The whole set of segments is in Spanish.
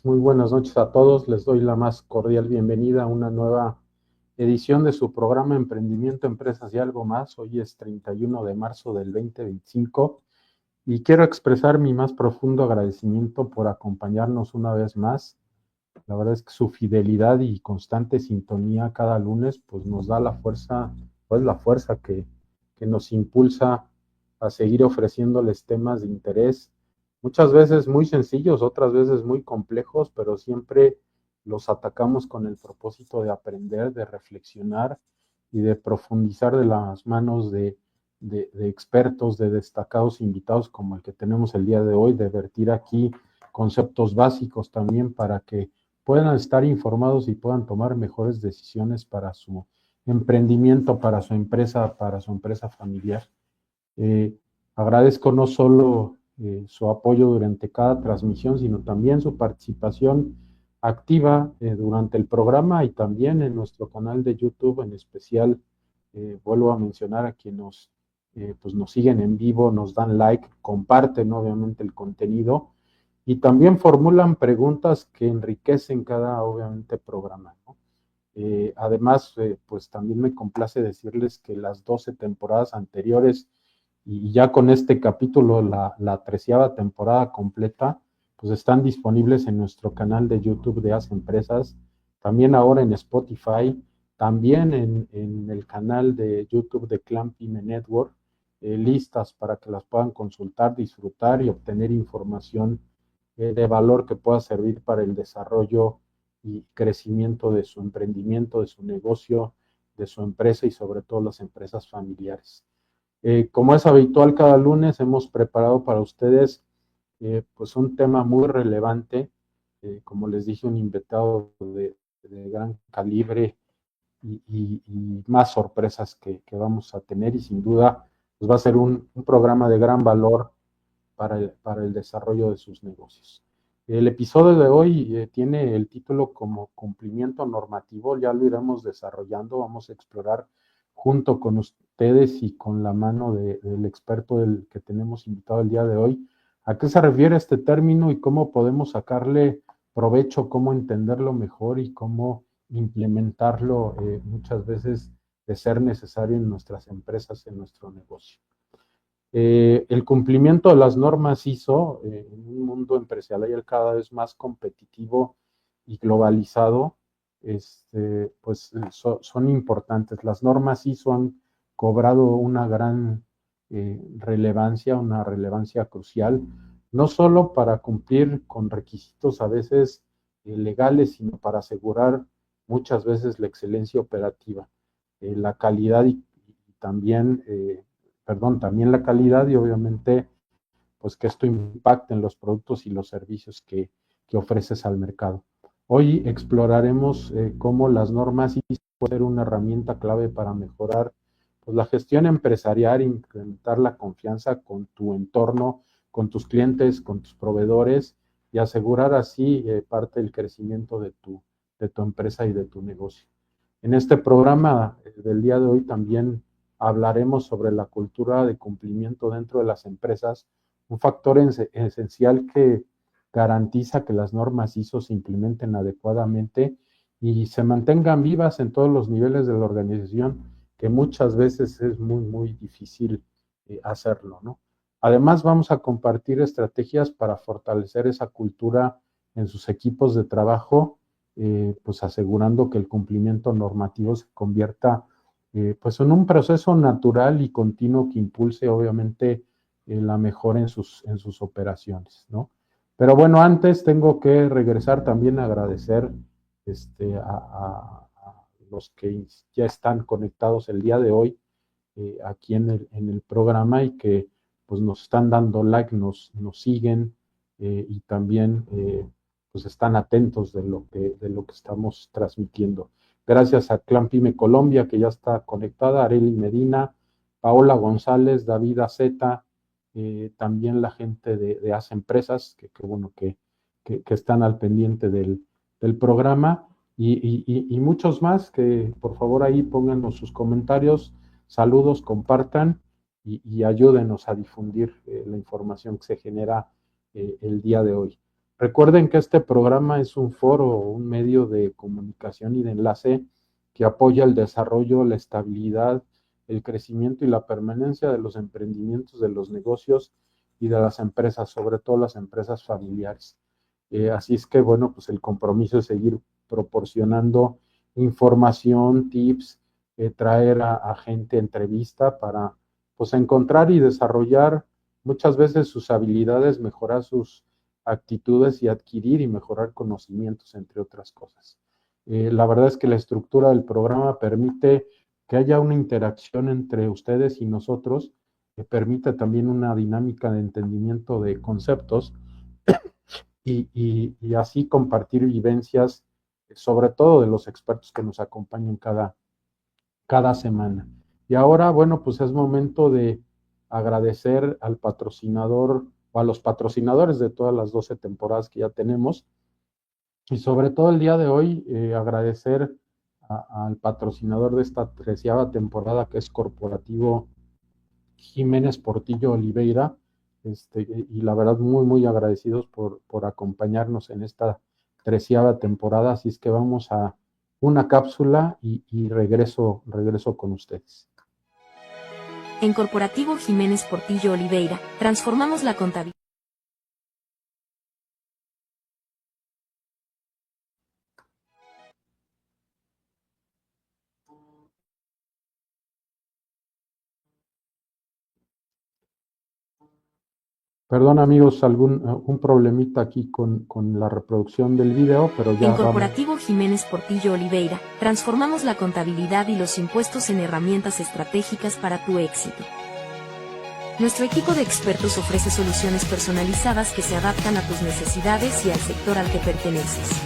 Muy buenas noches a todos. Les doy la más cordial bienvenida a una nueva edición de su programa Emprendimiento, Empresas y Algo Más. Hoy es 31 de marzo del 2025 y quiero expresar mi más profundo agradecimiento por acompañarnos una vez más. La verdad es que su fidelidad y constante sintonía cada lunes pues nos da la fuerza, que nos impulsa a seguir ofreciéndoles temas de interés, muchas veces muy sencillos, otras veces muy complejos, pero siempre los atacamos con el propósito de aprender, de reflexionar y de profundizar de las manos de expertos, de destacados invitados como el que tenemos el día de hoy, de vertir aquí conceptos básicos también para que puedan estar informados y puedan tomar mejores decisiones para su emprendimiento, para su empresa familiar. Eh, Agradezco no solo su apoyo durante cada transmisión, sino también su participación activa durante el programa y también en nuestro canal de YouTube. En especial, vuelvo a mencionar a quienes pues nos siguen en vivo, nos dan like, comparten obviamente el contenido y también formulan preguntas que enriquecen cada, obviamente, programa, ¿no? Además, pues también me complace decirles que las 12 temporadas anteriores y ya con este capítulo, la 13ª temporada completa, pues están disponibles en nuestro canal de YouTube de As Empresas, también ahora en Spotify, también en el canal de YouTube de Clan Pyme Network, listas para que las puedan consultar, disfrutar y obtener información de valor que pueda servir para el desarrollo y crecimiento de su emprendimiento, de su negocio, de su empresa y sobre todo las empresas familiares. Como es habitual cada lunes, hemos preparado para ustedes pues un tema muy relevante, como les dije, un invitado de gran calibre y más sorpresas que vamos a tener, y sin duda pues va a ser un programa de gran valor para el desarrollo de sus negocios. El episodio de hoy tiene el título como cumplimiento normativo, ya lo iremos desarrollando, vamos a explorar junto con ustedes y con la mano del experto que tenemos invitado el día de hoy, a qué se refiere este término y cómo podemos sacarle provecho, cómo entenderlo mejor y cómo implementarlo muchas veces de ser necesario en nuestras empresas, en nuestro negocio. El cumplimiento de las normas ISO en un mundo empresarial cada vez más competitivo y globalizado, pues son importantes. Las normas ISO han cobrado una gran relevancia, una relevancia crucial, no solo para cumplir con requisitos a veces legales, sino para asegurar muchas veces la excelencia operativa, la calidad y también también la calidad y obviamente pues que esto impacte en los productos y los servicios que ofreces al mercado. Hoy exploraremos cómo las normas pueden ser una herramienta clave para mejorar pues, la gestión empresarial, incrementar la confianza con tu entorno, con tus clientes, con tus proveedores y asegurar así parte del crecimiento de tu empresa y de tu negocio. En este programa del día de hoy también hablaremos sobre la cultura de cumplimiento dentro de las empresas, un factor esencial que garantiza que las normas ISO se implementen adecuadamente y se mantengan vivas en todos los niveles de la organización, que muchas veces es muy, muy difícil hacerlo, ¿no? Además, vamos a compartir estrategias para fortalecer esa cultura en sus equipos de trabajo, pues asegurando que el cumplimiento normativo se convierta pues en un proceso natural y continuo que impulse obviamente la mejora en sus operaciones, ¿no? Pero bueno, antes tengo que regresar también a agradecer a los que ya están conectados el día de hoy aquí en el programa y que pues nos están dando like, nos siguen y también pues están atentos de lo que estamos transmitiendo. Gracias a Clan Pyme Colombia, que ya está conectada, Areli Medina, Paola González, David Aceta, también la gente de As Empresas, que bueno, que están al pendiente del programa, y muchos más que por favor ahí pónganos sus comentarios, saludos, compartan y ayúdenos a difundir la información que se genera el día de hoy. Recuerden que este programa es un foro, un medio de comunicación y de enlace que apoya el desarrollo, la estabilidad, el crecimiento y la permanencia de los emprendimientos, de los negocios y de las empresas, sobre todo las empresas familiares. Así es que, bueno, pues el compromiso es seguir proporcionando información, tips, traer a gente entrevista para, pues, encontrar y desarrollar muchas veces sus habilidades, mejorar sus actitudes y adquirir y mejorar conocimientos, entre otras cosas. La verdad es que la estructura del programa permite que haya una interacción entre ustedes y nosotros, que permite también una dinámica de entendimiento de conceptos y así compartir vivencias, sobre todo de los expertos que nos acompañan cada semana. Y ahora, bueno, pues es momento de agradecer al patrocinador o a los patrocinadores de todas las 12 temporadas que ya tenemos. Y sobre todo el día de hoy, agradecer al patrocinador de esta 13ª temporada, que es Corporativo Jiménez Portillo Oliveira, y la verdad muy, muy agradecidos por acompañarnos en esta 13ª temporada, así es que vamos a una cápsula y regreso con ustedes. En Corporativo Jiménez Portillo Oliveira, transformamos la contabilidad. Perdón amigos, un problemita aquí con la reproducción del video, pero ya En Corporativo Jiménez Portillo Oliveira, transformamos la contabilidad y los impuestos en herramientas estratégicas para tu éxito. Nuestro equipo de expertos ofrece soluciones personalizadas que se adaptan a tus necesidades y al sector al que perteneces.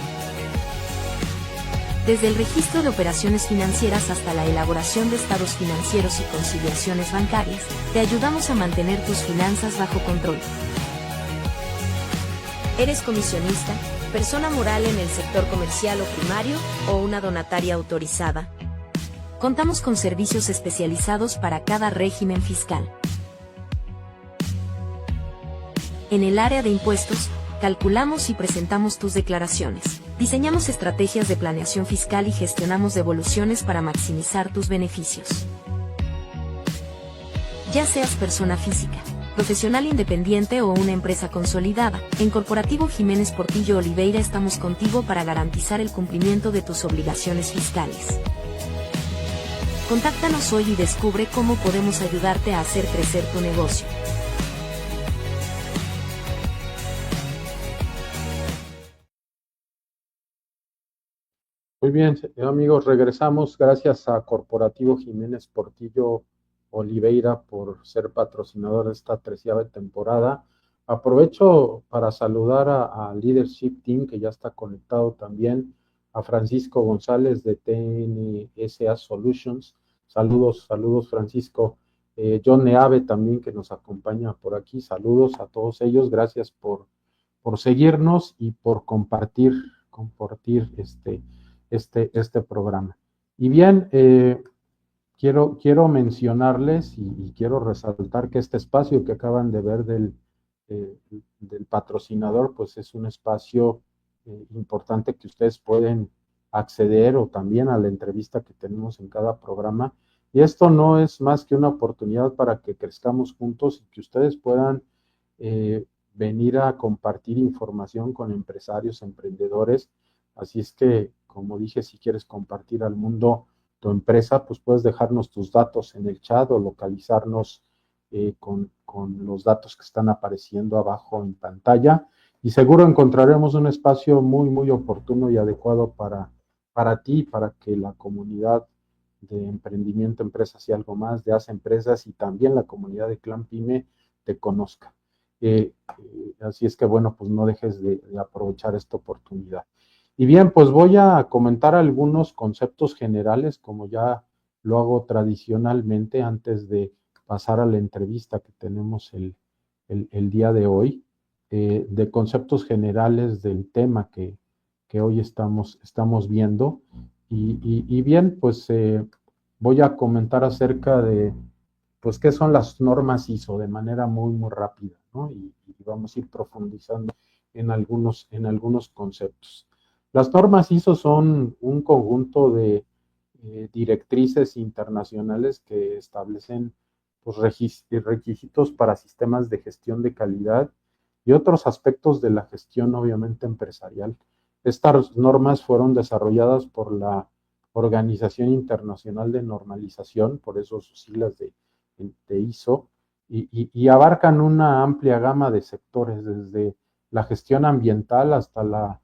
Desde el registro de operaciones financieras hasta la elaboración de estados financieros y conciliaciones bancarias, te ayudamos a mantener tus finanzas bajo control. ¿Eres comisionista, persona moral en el sector comercial o primario, o una donataria autorizada? Contamos con servicios especializados para cada régimen fiscal. En el área de impuestos, calculamos y presentamos tus declaraciones. Diseñamos estrategias de planeación fiscal y gestionamos devoluciones para maximizar tus beneficios. Ya seas persona física, profesional independiente o una empresa consolidada, en Corporativo Jiménez Portillo Oliveira estamos contigo para garantizar el cumplimiento de tus obligaciones fiscales. Contáctanos hoy y descubre cómo podemos ayudarte a hacer crecer tu negocio. Muy bien, amigos, regresamos. Gracias a Corporativo Jiménez Portillo Oliveira por ser patrocinador de esta 13ª temporada. Aprovecho para saludar a Leadership Team, que ya está conectado también, a Francisco González de TNSA Solutions. Saludos, Francisco. John Neave también, que nos acompaña por aquí. Saludos a todos ellos. Gracias por seguirnos y por compartir este programa. Y bien, quiero mencionarles y quiero resaltar que este espacio que acaban de ver del patrocinador, pues es un espacio importante que ustedes pueden acceder o también a la entrevista que tenemos en cada programa. Y esto no es más que una oportunidad para que crezcamos juntos y que ustedes puedan venir a compartir información con empresarios, emprendedores. Así es que, como dije, si quieres compartir al mundo tu empresa, pues puedes dejarnos tus datos en el chat o localizarnos con los datos que están apareciendo abajo en pantalla. Y seguro encontraremos un espacio muy, muy oportuno y adecuado para ti, para que la comunidad de emprendimiento, empresas y algo más, de Hace Empresas y también la comunidad de Clan Pyme te conozca. Así es que, bueno, pues no dejes de aprovechar esta oportunidad. Y bien, pues voy a comentar algunos conceptos generales, como ya lo hago tradicionalmente antes de pasar a la entrevista que tenemos el día de hoy, de conceptos generales del tema que hoy estamos viendo. Y bien, pues voy a comentar acerca de, pues, qué son las normas ISO de manera muy, muy rápida, ¿no? Y vamos a ir profundizando en algunos conceptos. Las normas ISO son un conjunto de directrices internacionales que establecen, pues, requisitos para sistemas de gestión de calidad y otros aspectos de la gestión, obviamente, empresarial. Estas normas fueron desarrolladas por la Organización Internacional de Normalización, por eso sus siglas de ISO, y abarcan una amplia gama de sectores, desde la gestión ambiental hasta la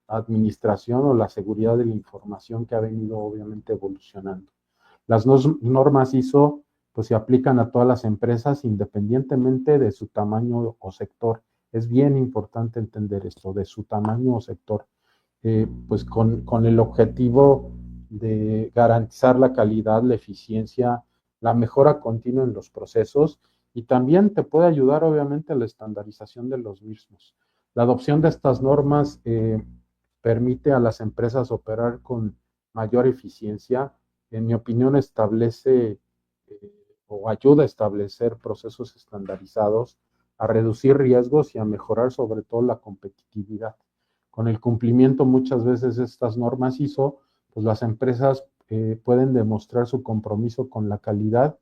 administración o la seguridad de la información, que ha venido obviamente evolucionando. Las normas ISO pues se aplican a todas las empresas independientemente de su tamaño o sector. Es bien importante entender esto, de su tamaño o sector, pues con el objetivo de garantizar la calidad, la eficiencia, la mejora continua en los procesos, y también te puede ayudar obviamente a la estandarización de los mismos. La adopción de estas normas permite a las empresas operar con mayor eficiencia. En mi opinión, establece o ayuda a establecer procesos estandarizados, a reducir riesgos y a mejorar sobre todo la competitividad. Con el cumplimiento muchas veces de estas normas ISO, pues las empresas pueden demostrar su compromiso con la calidad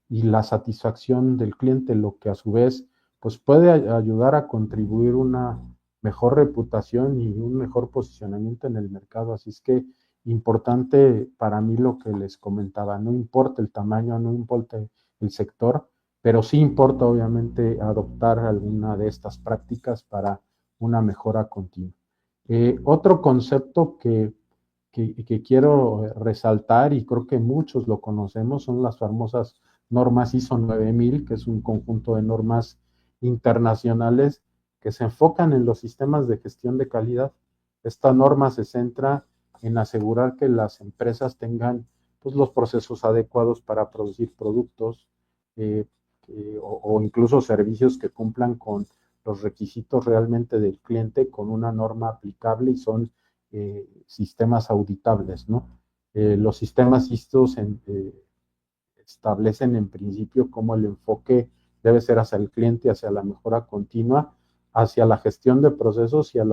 y la satisfacción del cliente, lo que a su vez pues puede ayudar a contribuir una mejor reputación y un mejor posicionamiento en el mercado. Así es que importante para mí lo que les comentaba, no importa el tamaño, no importa el sector, pero sí importa obviamente adoptar alguna de estas prácticas para una mejora continua. Otro concepto que quiero resaltar, y creo que muchos lo conocemos, son las famosas normas ISO 9000, que es un conjunto de normas internacionales que se enfocan en los sistemas de gestión de calidad. Esta norma se centra en asegurar que las empresas tengan, pues, los procesos adecuados para producir productos o incluso servicios que cumplan con los requisitos realmente del cliente, con una norma aplicable, y son sistemas auditables, ¿no? Los sistemas ISO establecen en principio cómo el enfoque debe ser hacia el cliente, hacia la mejora continua, hacia la gestión de procesos y a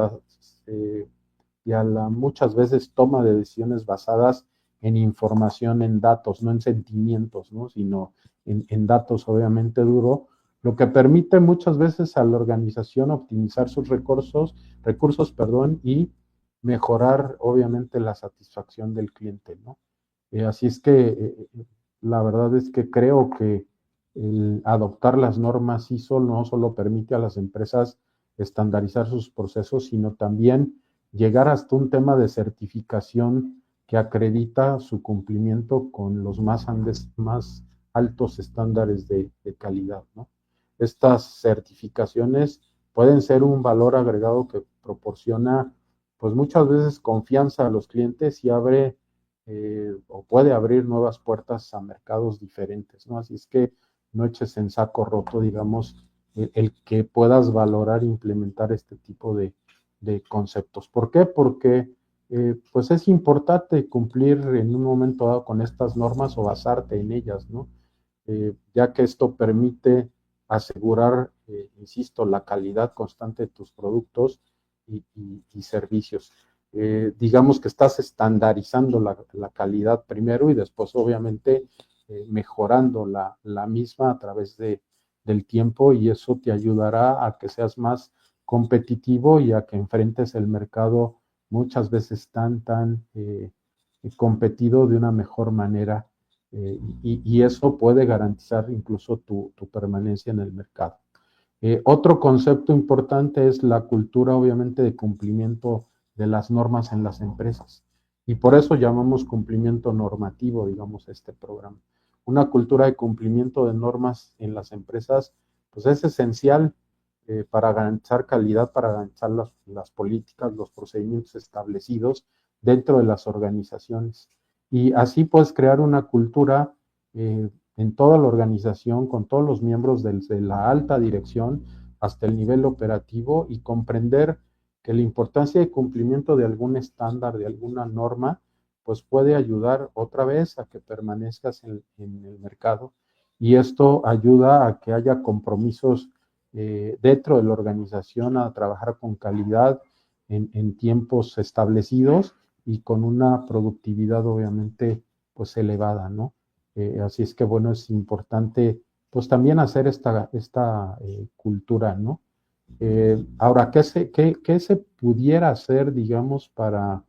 la muchas veces toma de decisiones basadas en información, en datos, no en sentimientos, ¿no? Sino en datos obviamente duro, lo que permite muchas veces a la organización optimizar sus recursos, y mejorar obviamente la satisfacción del cliente, ¿no? Así es que la verdad es que creo que el adoptar las normas ISO no solo permite a las empresas estandarizar sus procesos, sino también llegar hasta un tema de certificación que acredita su cumplimiento con los más altos estándares de calidad, ¿no? Estas certificaciones pueden ser un valor agregado que proporciona, pues, muchas veces confianza a los clientes y abre o puede abrir nuevas puertas a mercados diferentes, ¿no? Así es que no eches en saco roto, digamos, el que puedas valorar e implementar este tipo de conceptos. ¿Por qué? Porque pues es importante cumplir en un momento dado con estas normas o basarte en ellas, ¿no? Ya que esto permite asegurar, insisto, la calidad constante de tus productos y servicios. digamos que estás estandarizando la calidad primero y después obviamente mejorando la misma a través del tiempo, y eso te ayudará a que seas más competitivo y a que enfrentes el mercado muchas veces tan competido de una mejor manera, y eso puede garantizar incluso tu permanencia en el mercado. Otro concepto importante es la cultura, obviamente, de cumplimiento de las normas en las empresas. Y por eso llamamos cumplimiento normativo, digamos, este programa. Una cultura de cumplimiento de normas en las empresas, pues es esencial para garantizar calidad, para garantizar las políticas, los procedimientos establecidos dentro de las organizaciones. Y así puedes crear una cultura en toda la organización, con todos los miembros desde la alta dirección hasta el nivel operativo, y comprender que la importancia de cumplimiento de algún estándar, de alguna norma, pues puede ayudar otra vez a que permanezcas en el mercado, y esto ayuda a que haya compromisos dentro de la organización, a trabajar con calidad en tiempos establecidos y con una productividad obviamente pues elevada, ¿no? Así es que bueno, es importante pues también hacer esta cultura, ¿no? Ahora, ¿qué se pudiera hacer, digamos, para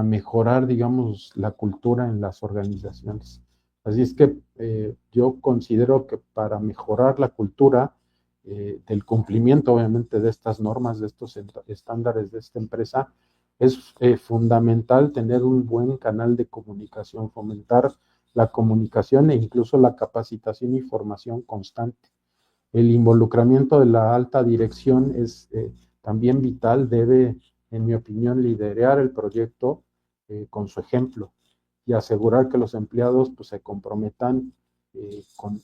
mejorar, digamos, la cultura en las organizaciones? Así es que yo considero que para mejorar la cultura del cumplimiento, obviamente, de estas normas, de estos estándares de esta empresa, es fundamental tener un buen canal de comunicación, fomentar la comunicación e incluso la capacitación y formación constante. El involucramiento de la alta dirección es también vital, debe, en mi opinión, liderar el proyecto con su ejemplo y asegurar que los empleados pues, se comprometan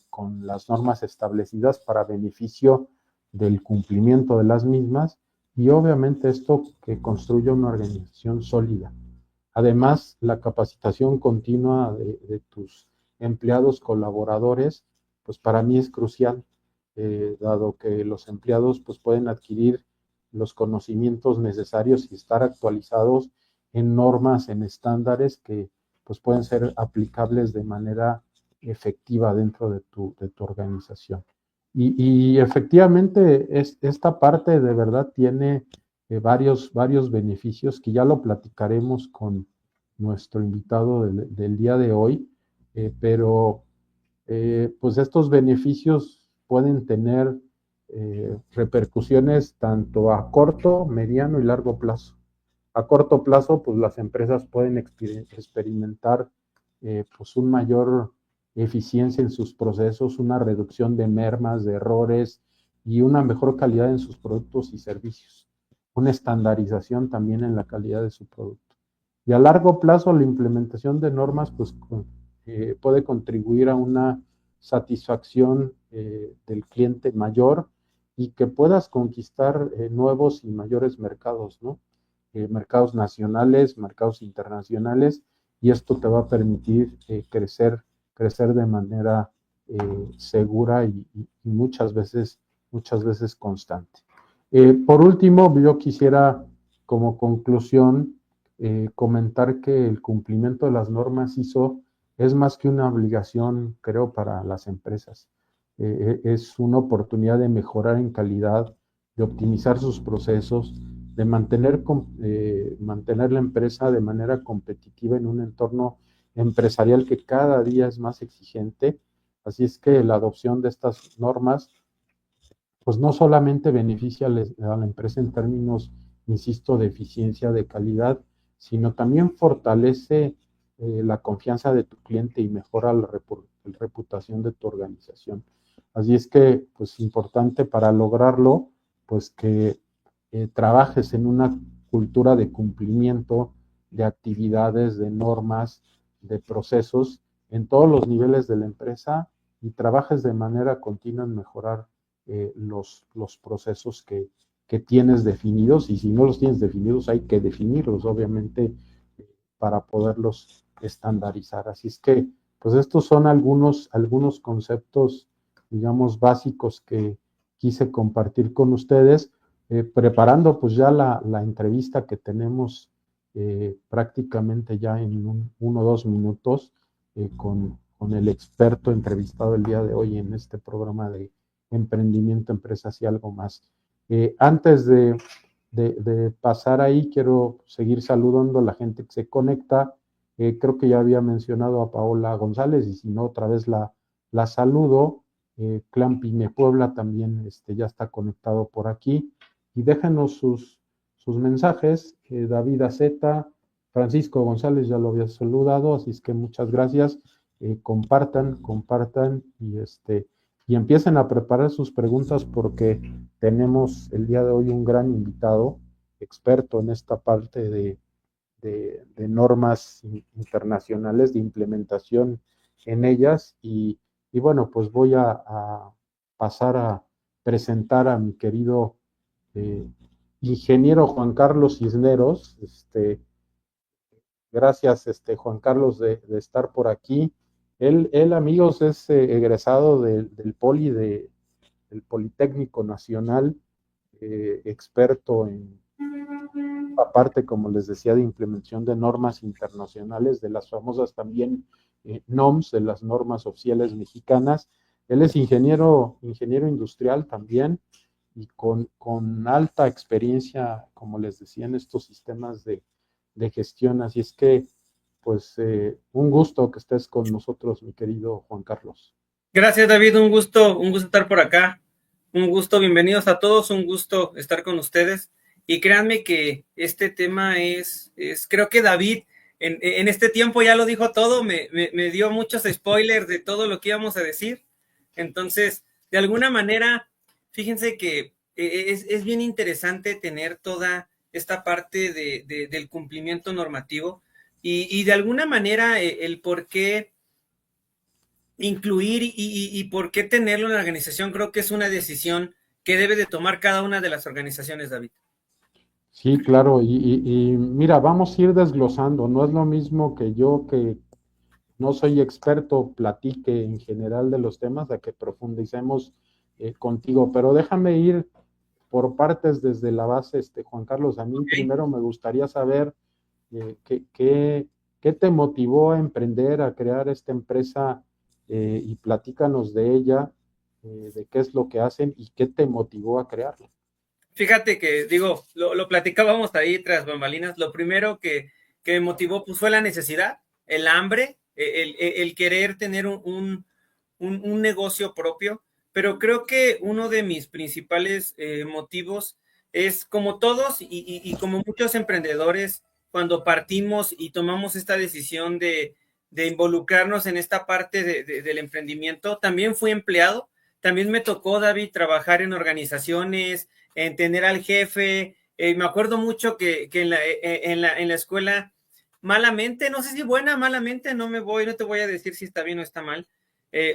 con las normas establecidas para beneficio del cumplimiento de las mismas, y obviamente esto que construya una organización sólida. Además, la capacitación continua de tus empleados colaboradores, pues para mí es crucial, dado que los empleados pues pueden adquirir los conocimientos necesarios y estar actualizados en normas, en estándares que pues pueden ser aplicables de manera efectiva dentro de tu organización. Y efectivamente esta parte de verdad tiene varios beneficios que ya lo platicaremos con nuestro invitado del día de hoy, pero pues estos beneficios pueden tener repercusiones tanto a corto, mediano y largo plazo. A corto plazo, pues las empresas pueden experimentar pues un mayor eficiencia en sus procesos, una reducción de mermas, de errores y una mejor calidad en sus productos y servicios, una estandarización también en la calidad de su producto. Y a largo plazo, la implementación de normas pues, puede contribuir a una satisfacción del cliente mayor y que puedas conquistar nuevos y mayores mercados, ¿no? Mercados nacionales, mercados internacionales, y esto te va a permitir crecer de manera segura y muchas veces constante. Por último, yo quisiera como conclusión comentar que el cumplimiento de las normas ISO es más que una obligación, creo, para las empresas. Es una oportunidad de mejorar en calidad, de optimizar sus procesos, de mantener la empresa de manera competitiva en un entorno empresarial que cada día es más exigente. Así es que la adopción de estas normas, pues no solamente beneficia a la empresa en términos, insisto, de eficiencia, de calidad, sino también fortalece la confianza de tu cliente y mejora la reputación de tu organización. Así es que, pues, importante para lograrlo, pues que trabajes en una cultura de cumplimiento de actividades, de normas, de procesos en todos los niveles de la empresa, y trabajes de manera continua en mejorar los procesos que tienes definidos, y si no los tienes definidos hay que definirlos, obviamente, para poderlos estandarizar. Así es que, pues estos son algunos conceptos, digamos, básicos que quise compartir con ustedes, preparando pues ya la entrevista que tenemos prácticamente ya en 1 o 2 minutos con el experto entrevistado el día de hoy en este programa de emprendimiento, empresas y algo más. Antes de pasar ahí, quiero seguir saludando a la gente que se conecta. Creo que ya había mencionado a Paola González y si no, otra vez la saludo. Clan Pyme Puebla también ya está conectado por aquí. Y déjenos sus mensajes. David Aceta, Francisco González, ya lo había saludado, así es que muchas gracias. Compartan y empiecen a preparar sus preguntas porque tenemos el día de hoy un gran invitado, experto en esta parte de normas internacionales, de implementación en ellas. Y bueno, pues voy a pasar a presentar a mi querido eh, ingeniero Juan Carlos Cisneros. Gracias, Juan Carlos, de estar por aquí. Él, amigos, es egresado del del Politécnico Nacional, experto en aparte, como les decía, de implementación de normas internacionales, de las famosas también NOMS, de las normas oficiales mexicanas. Él es ingeniero industrial también y con alta experiencia, como les decía, en estos sistemas de gestión. Así es que, pues, un gusto que estés con nosotros, mi querido Juan Carlos. Gracias, David, un gusto estar por acá, un gusto, bienvenidos a todos, un gusto estar con ustedes, y créanme que este tema creo que David en este tiempo ya lo dijo todo, me dio muchos spoilers de todo lo que íbamos a decir. Entonces, de alguna manera, fíjense que es bien interesante tener toda esta parte del cumplimiento normativo, y de alguna manera el por qué incluir y por qué tenerlo en la organización, creo que es una decisión que debe de tomar cada una de las organizaciones, David. Sí, claro, y mira, vamos a ir desglosando. No es lo mismo que yo, que no soy experto, platique en general de los temas, a que profundicemos contigo, pero déjame ir por partes desde la base, Juan Carlos. A mí primero me gustaría saber qué te motivó a emprender, a crear esta empresa, y platícanos de ella, de qué es lo que hacen y qué te motivó a crearla. Fíjate que, digo, lo platicábamos ahí tras bambalinas. Lo primero que me motivó pues, fue la necesidad, el hambre, el querer tener un negocio propio. Pero creo que uno de mis principales motivos es, como todos y como muchos emprendedores, cuando partimos y tomamos esta decisión de involucrarnos en esta parte del emprendimiento, también fui empleado. También me tocó, David, trabajar en organizaciones, en tener al jefe. Me acuerdo mucho que en la escuela, malamente, no sé si buena, malamente, no te voy a decir si está bien o está mal.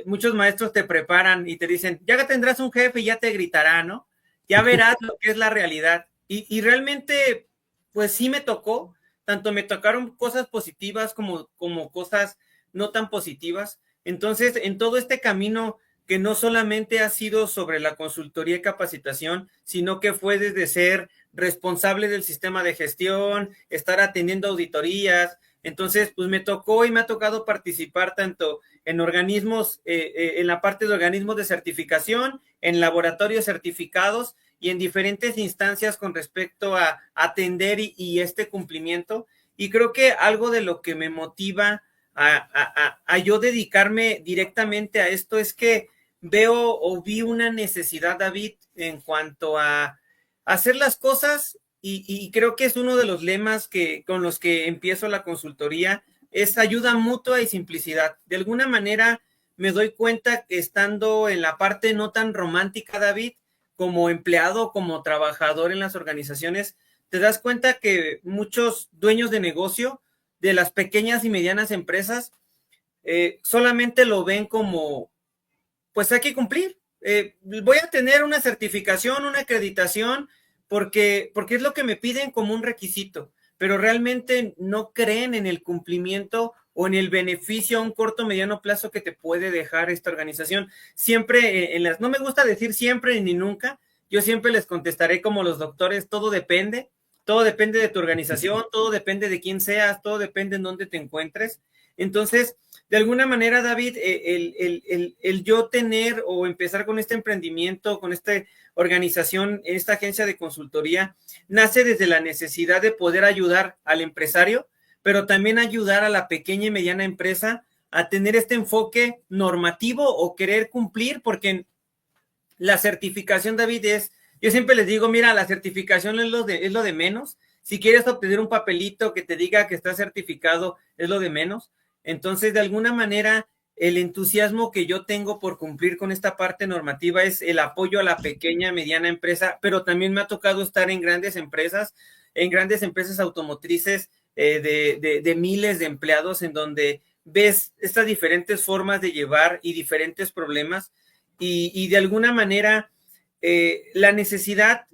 Muchos maestros te preparan y te dicen, ya tendrás un jefe y ya te gritará, ¿no? Ya verás lo que es la realidad. Y realmente, pues sí me tocó, tanto me tocaron cosas positivas como cosas no tan positivas. Entonces, en todo este camino, que no solamente ha sido sobre la consultoría y capacitación, sino que fue desde ser responsable del sistema de gestión, estar atendiendo auditorías. Entonces, pues me tocó y me ha tocado participar tanto en organismos, en la parte de organismos de certificación, en laboratorios certificados y en diferentes instancias con respecto a atender y este cumplimiento. Y creo que algo de lo que me motiva a yo dedicarme directamente a esto es que vi una necesidad, David, en cuanto a hacer las cosas, y creo que es uno de los lemas con los que empiezo la consultoría, es ayuda mutua y simplicidad. De alguna manera me doy cuenta que estando en la parte no tan romántica, David, como empleado, como trabajador en las organizaciones, te das cuenta que muchos dueños de negocio de las pequeñas y medianas empresas solamente lo ven como, pues hay que cumplir. Voy a tener una certificación, una acreditación, porque es lo que me piden como un requisito, pero realmente no creen en el cumplimiento o en el beneficio a un corto o mediano plazo que te puede dejar esta organización. Siempre, no me gusta decir siempre ni nunca, yo siempre les contestaré como los doctores, todo depende, todo depende de tu organización, todo depende de quién seas, todo depende en dónde te encuentres. Entonces, de alguna manera, David, el yo tener o empezar con este emprendimiento, con esta organización, esta agencia de consultoría, nace desde la necesidad de poder ayudar al empresario, pero también ayudar a la pequeña y mediana empresa a tener este enfoque normativo o querer cumplir, porque la certificación, David, yo siempre les digo, mira, la certificación es lo de menos. Si quieres obtener un papelito que te diga que estás certificado, es lo de menos. Entonces, de alguna manera, el entusiasmo que yo tengo por cumplir con esta parte normativa es el apoyo a la pequeña, mediana empresa, pero también me ha tocado estar en grandes empresas automotrices de miles de empleados, en donde ves estas diferentes formas de llevar y diferentes problemas, y de alguna manera la necesidad,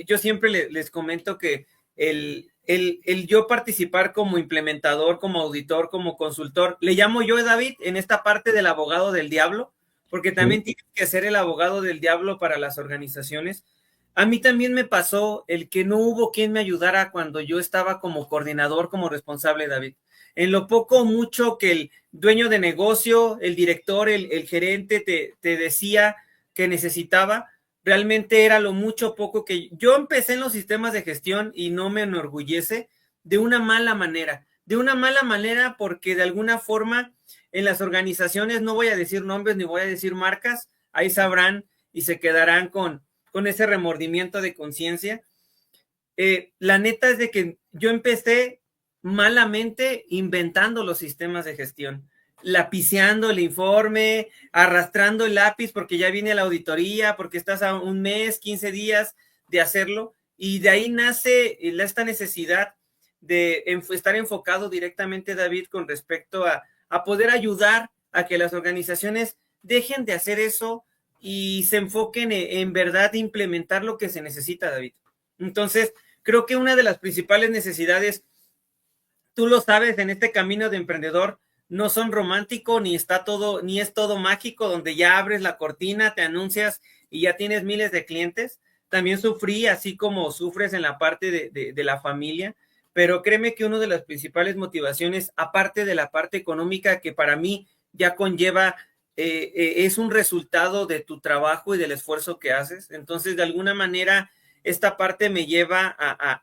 yo siempre les comento que el yo participar como implementador, como auditor, como consultor, le llamo yo, David, en esta parte del abogado del diablo, porque también tienes que ser el abogado del diablo para las organizaciones. A mí también me pasó el que no hubo quien me ayudara cuando yo estaba como coordinador, como responsable, David. En lo poco o mucho que el dueño de negocio, el director, el gerente te decía que necesitaba, realmente era lo mucho o poco que yo empecé en los sistemas de gestión, y no me enorgullece, de una mala manera porque de alguna forma en las organizaciones, no voy a decir nombres ni voy a decir marcas, ahí sabrán y se quedarán con ese remordimiento de conciencia. La neta es de que yo empecé malamente inventando los sistemas de gestión, lapiciando el informe, arrastrando el lápiz porque ya viene la auditoría, porque estás a un mes, 15 días de hacerlo, y de ahí nace esta necesidad de estar enfocado directamente, David, con respecto a poder ayudar a que las organizaciones dejen de hacer eso y se enfoquen en verdad implementar lo que se necesita, David. Entonces, creo que una de las principales necesidades, tú lo sabes, en este camino de emprendedor, no son románticos, ni es todo mágico, donde ya abres la cortina, te anuncias y ya tienes miles de clientes. También sufrí, así como sufres en la parte de la familia, pero créeme que una de las principales motivaciones, aparte de la parte económica, que para mí ya conlleva, es un resultado de tu trabajo y del esfuerzo que haces. Entonces, de alguna manera, esta parte me lleva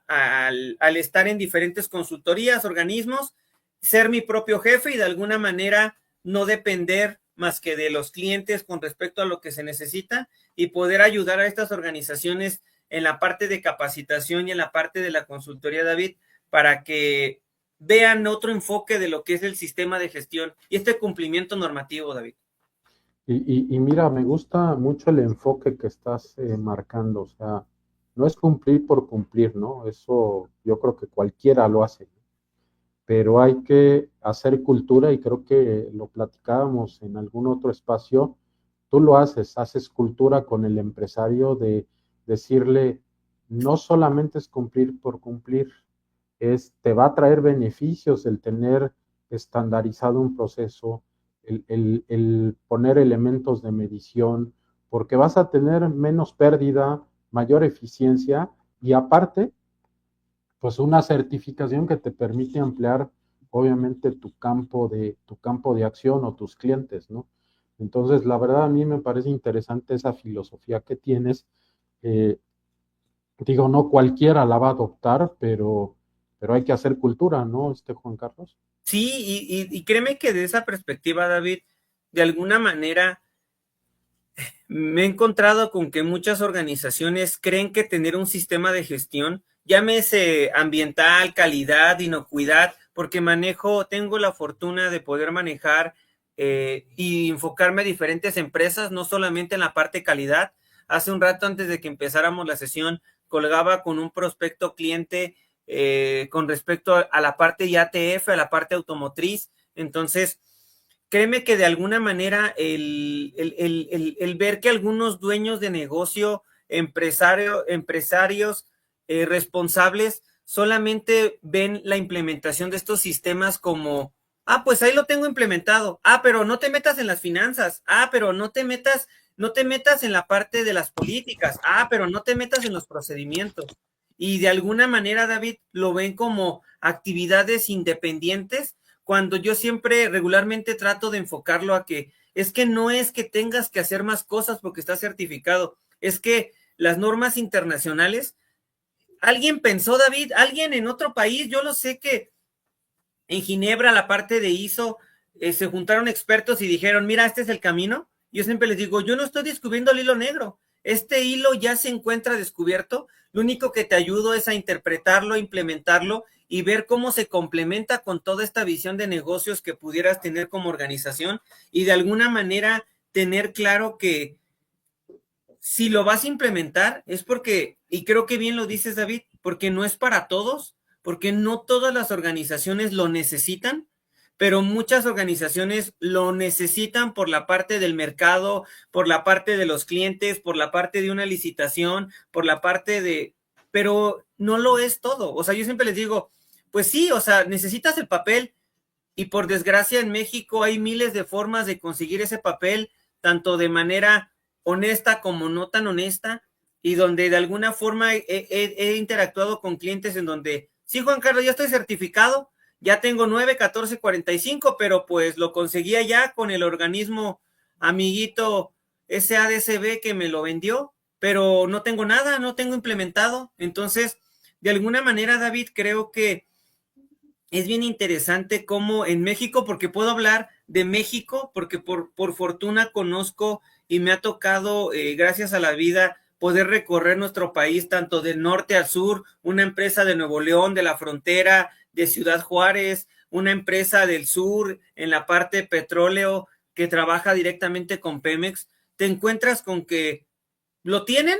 al estar en diferentes consultorías, organismos, ser mi propio jefe y de alguna manera no depender más que de los clientes con respecto a lo que se necesita, y poder ayudar a estas organizaciones en la parte de capacitación y en la parte de la consultoría, David, para que vean otro enfoque de lo que es el sistema de gestión y este cumplimiento normativo, David. Y mira, me gusta mucho el enfoque que estás marcando, o sea, no es cumplir por cumplir, ¿no? Eso yo creo que cualquiera lo hace, ¿no? Pero hay que hacer cultura, y creo que lo platicábamos en algún otro espacio. Tú lo haces cultura con el empresario, de decirle, no solamente es cumplir por cumplir, te va a traer beneficios el tener estandarizado un proceso, el poner elementos de medición, porque vas a tener menos pérdida, mayor eficiencia, y aparte, pues una certificación que te permite ampliar, obviamente, tu campo de acción o tus clientes, ¿no? Entonces, la verdad, a mí me parece interesante esa filosofía que tienes. Eh, Digo, no cualquiera la va a adoptar, pero hay que hacer cultura, ¿no, Juan Carlos? Sí, y créeme que de esa perspectiva, David, de alguna manera me he encontrado con que muchas organizaciones creen que tener un sistema de gestión, llámese ambiental, calidad, inocuidad, porque tengo la fortuna de poder manejar y enfocarme a diferentes empresas, no solamente en la parte calidad. Hace un rato, antes de que empezáramos la sesión, colgaba con un prospecto cliente con respecto a la parte IATF, a la parte automotriz. Entonces, créeme que de alguna manera el ver que algunos dueños de negocio, empresarios responsables, solamente ven la implementación de estos sistemas como, pues ahí lo tengo implementado, pero no te metas en las finanzas, pero no te metas en la parte de las políticas, pero no te metas en los procedimientos. y de alguna manera, David, lo ven como actividades independientes, cuando yo siempre regularmente trato de enfocarlo a que es que no es que tengas que hacer más cosas porque estás certificado, es que las normas internacionales, alguien pensó, David, alguien en otro país, yo lo sé que en Ginebra, la parte de ISO, se juntaron expertos y dijeron, mira, este es el camino. Yo siempre les digo, yo no estoy descubriendo el hilo negro. Este hilo ya se encuentra descubierto. Lo único que te ayudo es a interpretarlo, implementarlo y ver cómo se complementa con toda esta visión de negocios que pudieras tener como organización y de alguna manera tener claro que si lo vas a implementar es porque, y creo que bien lo dices, David, porque no es para todos, porque no todas las organizaciones lo necesitan, pero muchas organizaciones lo necesitan por la parte del mercado, por la parte de los clientes, por la parte de una licitación, por la parte de, pero no lo es todo. O sea, yo siempre les digo, pues sí, o sea, necesitas el papel y por desgracia en México hay miles de formas de conseguir ese papel, tanto de manera honesta como no tan honesta, y donde de alguna forma he interactuado con clientes en donde, sí, Juan Carlos, ya estoy certificado, ya tengo 9, 14, 45, pero pues lo conseguía ya con el organismo amiguito SADCB que me lo vendió, pero no tengo nada, no tengo implementado. Entonces, de alguna manera, David, creo que es bien interesante cómo en México, porque puedo hablar de México, porque por fortuna conozco y me ha tocado, gracias a la vida, poder recorrer nuestro país, tanto del norte al sur, una empresa de Nuevo León, de la frontera, de Ciudad Juárez, una empresa del sur, en la parte de petróleo, que trabaja directamente con Pemex, te encuentras con que lo tienen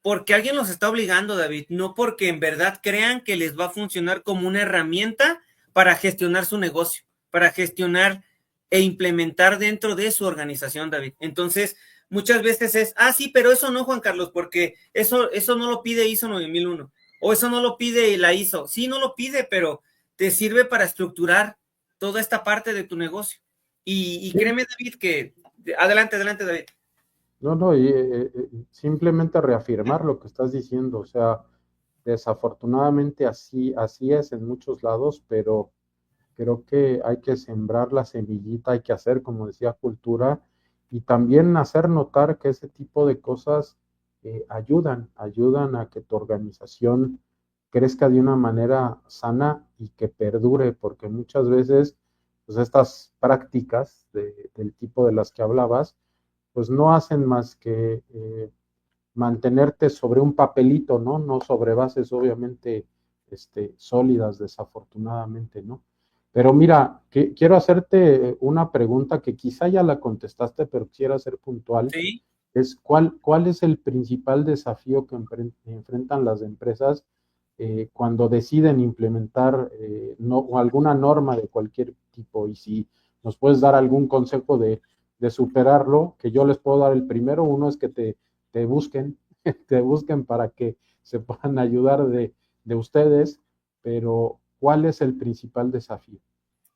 porque alguien los está obligando, David, no porque en verdad crean que les va a funcionar como una herramienta para gestionar su negocio, para gestionar e implementar dentro de su organización, David. Entonces, muchas veces es, sí, pero eso no, Juan Carlos, porque eso no lo pide ISO 9001, o eso no lo pide la ISO. Sí, no lo pide, pero te sirve para estructurar toda esta parte de tu negocio. Y créeme, David, que adelante, David. No, y simplemente reafirmar lo que estás diciendo, o sea, desafortunadamente así es en muchos lados, pero creo que hay que sembrar la semillita, hay que hacer, como decía, cultura y también hacer notar que ese tipo de cosas ayudan a que tu organización crezca de una manera sana y que perdure, porque muchas veces pues estas prácticas del tipo de las que hablabas, pues no hacen más que mantenerte sobre un papelito, ¿no? No sobre bases obviamente sólidas, desafortunadamente, ¿no? Pero mira, quiero hacerte una pregunta que quizá ya la contestaste, pero quisiera ser puntual. Sí. Es ¿cuál es el principal desafío que enfrentan las empresas cuando deciden implementar alguna norma de cualquier tipo? Y si nos puedes dar algún consejo de superarlo, que yo les puedo dar el primero. Uno es que te busquen, te busquen para que se puedan ayudar de ustedes, pero ¿cuál es el principal desafío?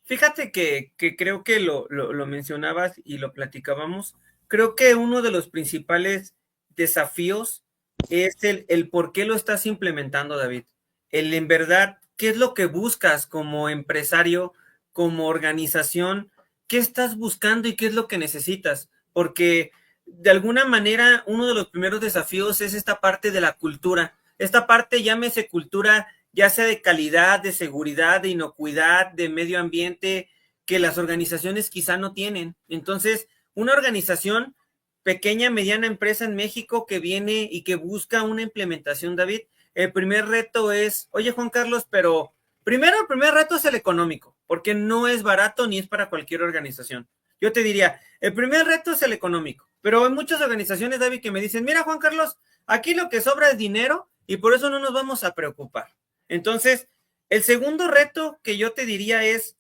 Fíjate que creo que lo mencionabas y lo platicábamos. Creo que uno de los principales desafíos es el por qué lo estás implementando, David. El en verdad, ¿qué es lo que buscas como empresario, como organización? ¿Qué estás buscando y qué es lo que necesitas? Porque de alguna manera uno de los primeros desafíos es esta parte de la cultura. Esta parte, llámese cultura, ya sea de calidad, de seguridad, de inocuidad, de medio ambiente, que las organizaciones quizá no tienen. Entonces, una organización pequeña, mediana empresa en México que viene y que busca una implementación, David, el primer reto es, oye Juan Carlos, pero primero el primer reto es el económico, porque no es barato ni es para cualquier organización. Yo te diría, el primer reto es el económico, pero hay muchas organizaciones, David, que me dicen, mira Juan Carlos, aquí lo que sobra es dinero y por eso no nos vamos a preocupar. Entonces, el segundo reto que yo te diría es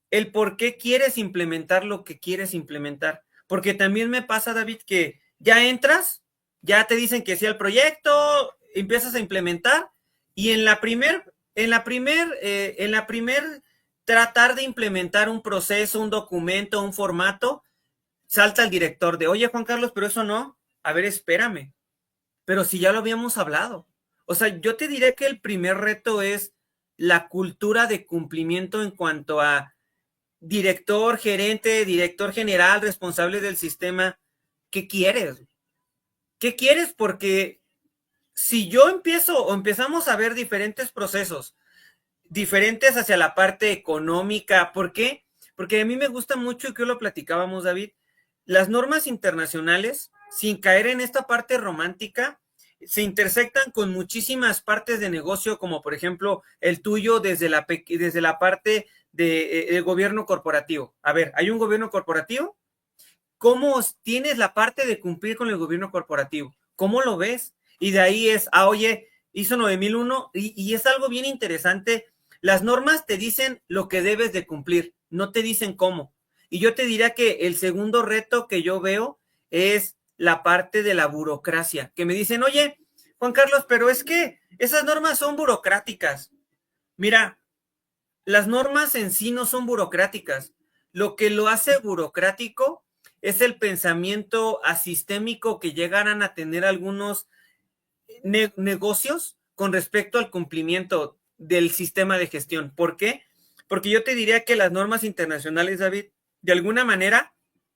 el por qué quieres implementar lo que quieres implementar. Porque también me pasa, David, que ya entras, ya te dicen que sea el proyecto, empiezas a implementar y en la primer tratar de implementar un proceso, un documento, un formato, salta el director de, oye Juan Carlos, pero eso no, a ver, espérame, pero si ya lo habíamos hablado. O sea, yo te diré que el primer reto es la cultura de cumplimiento en cuanto a director, gerente, director general, responsable del sistema. ¿Qué quieres? ¿Qué quieres? Porque si yo empiezo o empezamos a ver diferentes procesos, diferentes hacia la parte económica, ¿por qué? Porque a mí me gusta mucho, y que lo platicábamos, David, las normas internacionales, sin caer en esta parte romántica, se intersectan con muchísimas partes de negocio, como por ejemplo el tuyo desde la parte del gobierno corporativo. A ver, ¿hay un gobierno corporativo? ¿Cómo tienes la parte de cumplir con el gobierno corporativo? ¿Cómo lo ves? Y de ahí es, oye, hizo 9001 y es algo bien interesante. Las normas te dicen lo que debes de cumplir, no te dicen cómo. Y yo te diría que el segundo reto que yo veo es la parte de la burocracia, que me dicen, oye, Juan Carlos, pero es que esas normas son burocráticas. Mira, las normas en sí no son burocráticas. Lo que lo hace burocrático es el pensamiento asistémico que llegarán a tener algunos negocios con respecto al cumplimiento del sistema de gestión. ¿Por qué? Porque yo te diría que las normas internacionales, David, de alguna manera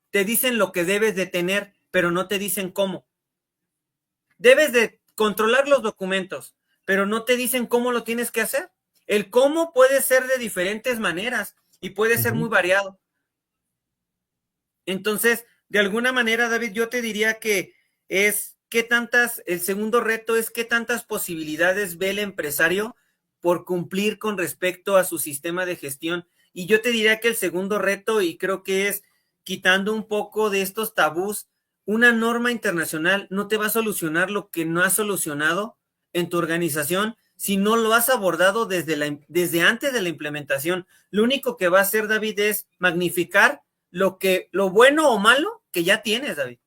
te dicen lo que debes de tener, pero no te dicen cómo. Debes de controlar los documentos, pero no te dicen cómo lo tienes que hacer. El cómo puede ser de diferentes maneras y puede ser muy variado. Entonces, de alguna manera, David, yo te diría que el segundo reto es qué tantas posibilidades ve el empresario por cumplir con respecto a su sistema de gestión. Y yo te diría que el segundo reto, y creo que es quitando un poco de estos tabús, una norma internacional no te va a solucionar lo que no has solucionado en tu organización si no lo has abordado desde antes de la implementación. Lo único que va a hacer, David, es magnificar lo bueno o malo que ya tienes, David.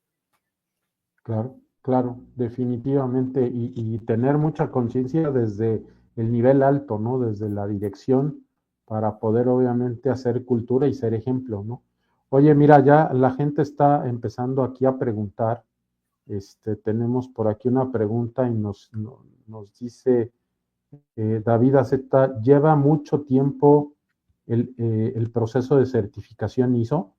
Claro, claro, definitivamente. Y tener mucha conciencia desde el nivel alto, ¿no? Desde la dirección, para poder obviamente hacer cultura y ser ejemplo, ¿no? Oye, mira, ya la gente está empezando aquí a preguntar. Tenemos por aquí una pregunta y nos dice David acepta, ¿lleva mucho tiempo el proceso de certificación ISO?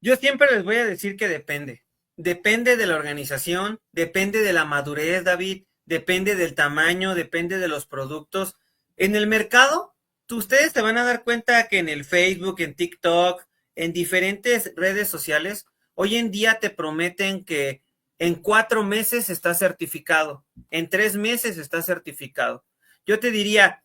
Yo siempre les voy a decir que depende. Depende de la organización, depende de la madurez, David, depende del tamaño, depende de los productos. En el mercado, ustedes te van a dar cuenta que en el Facebook, en TikTok, en diferentes redes sociales, hoy en día te prometen que en 4 meses está certificado, en 3 meses está certificado. Yo te diría,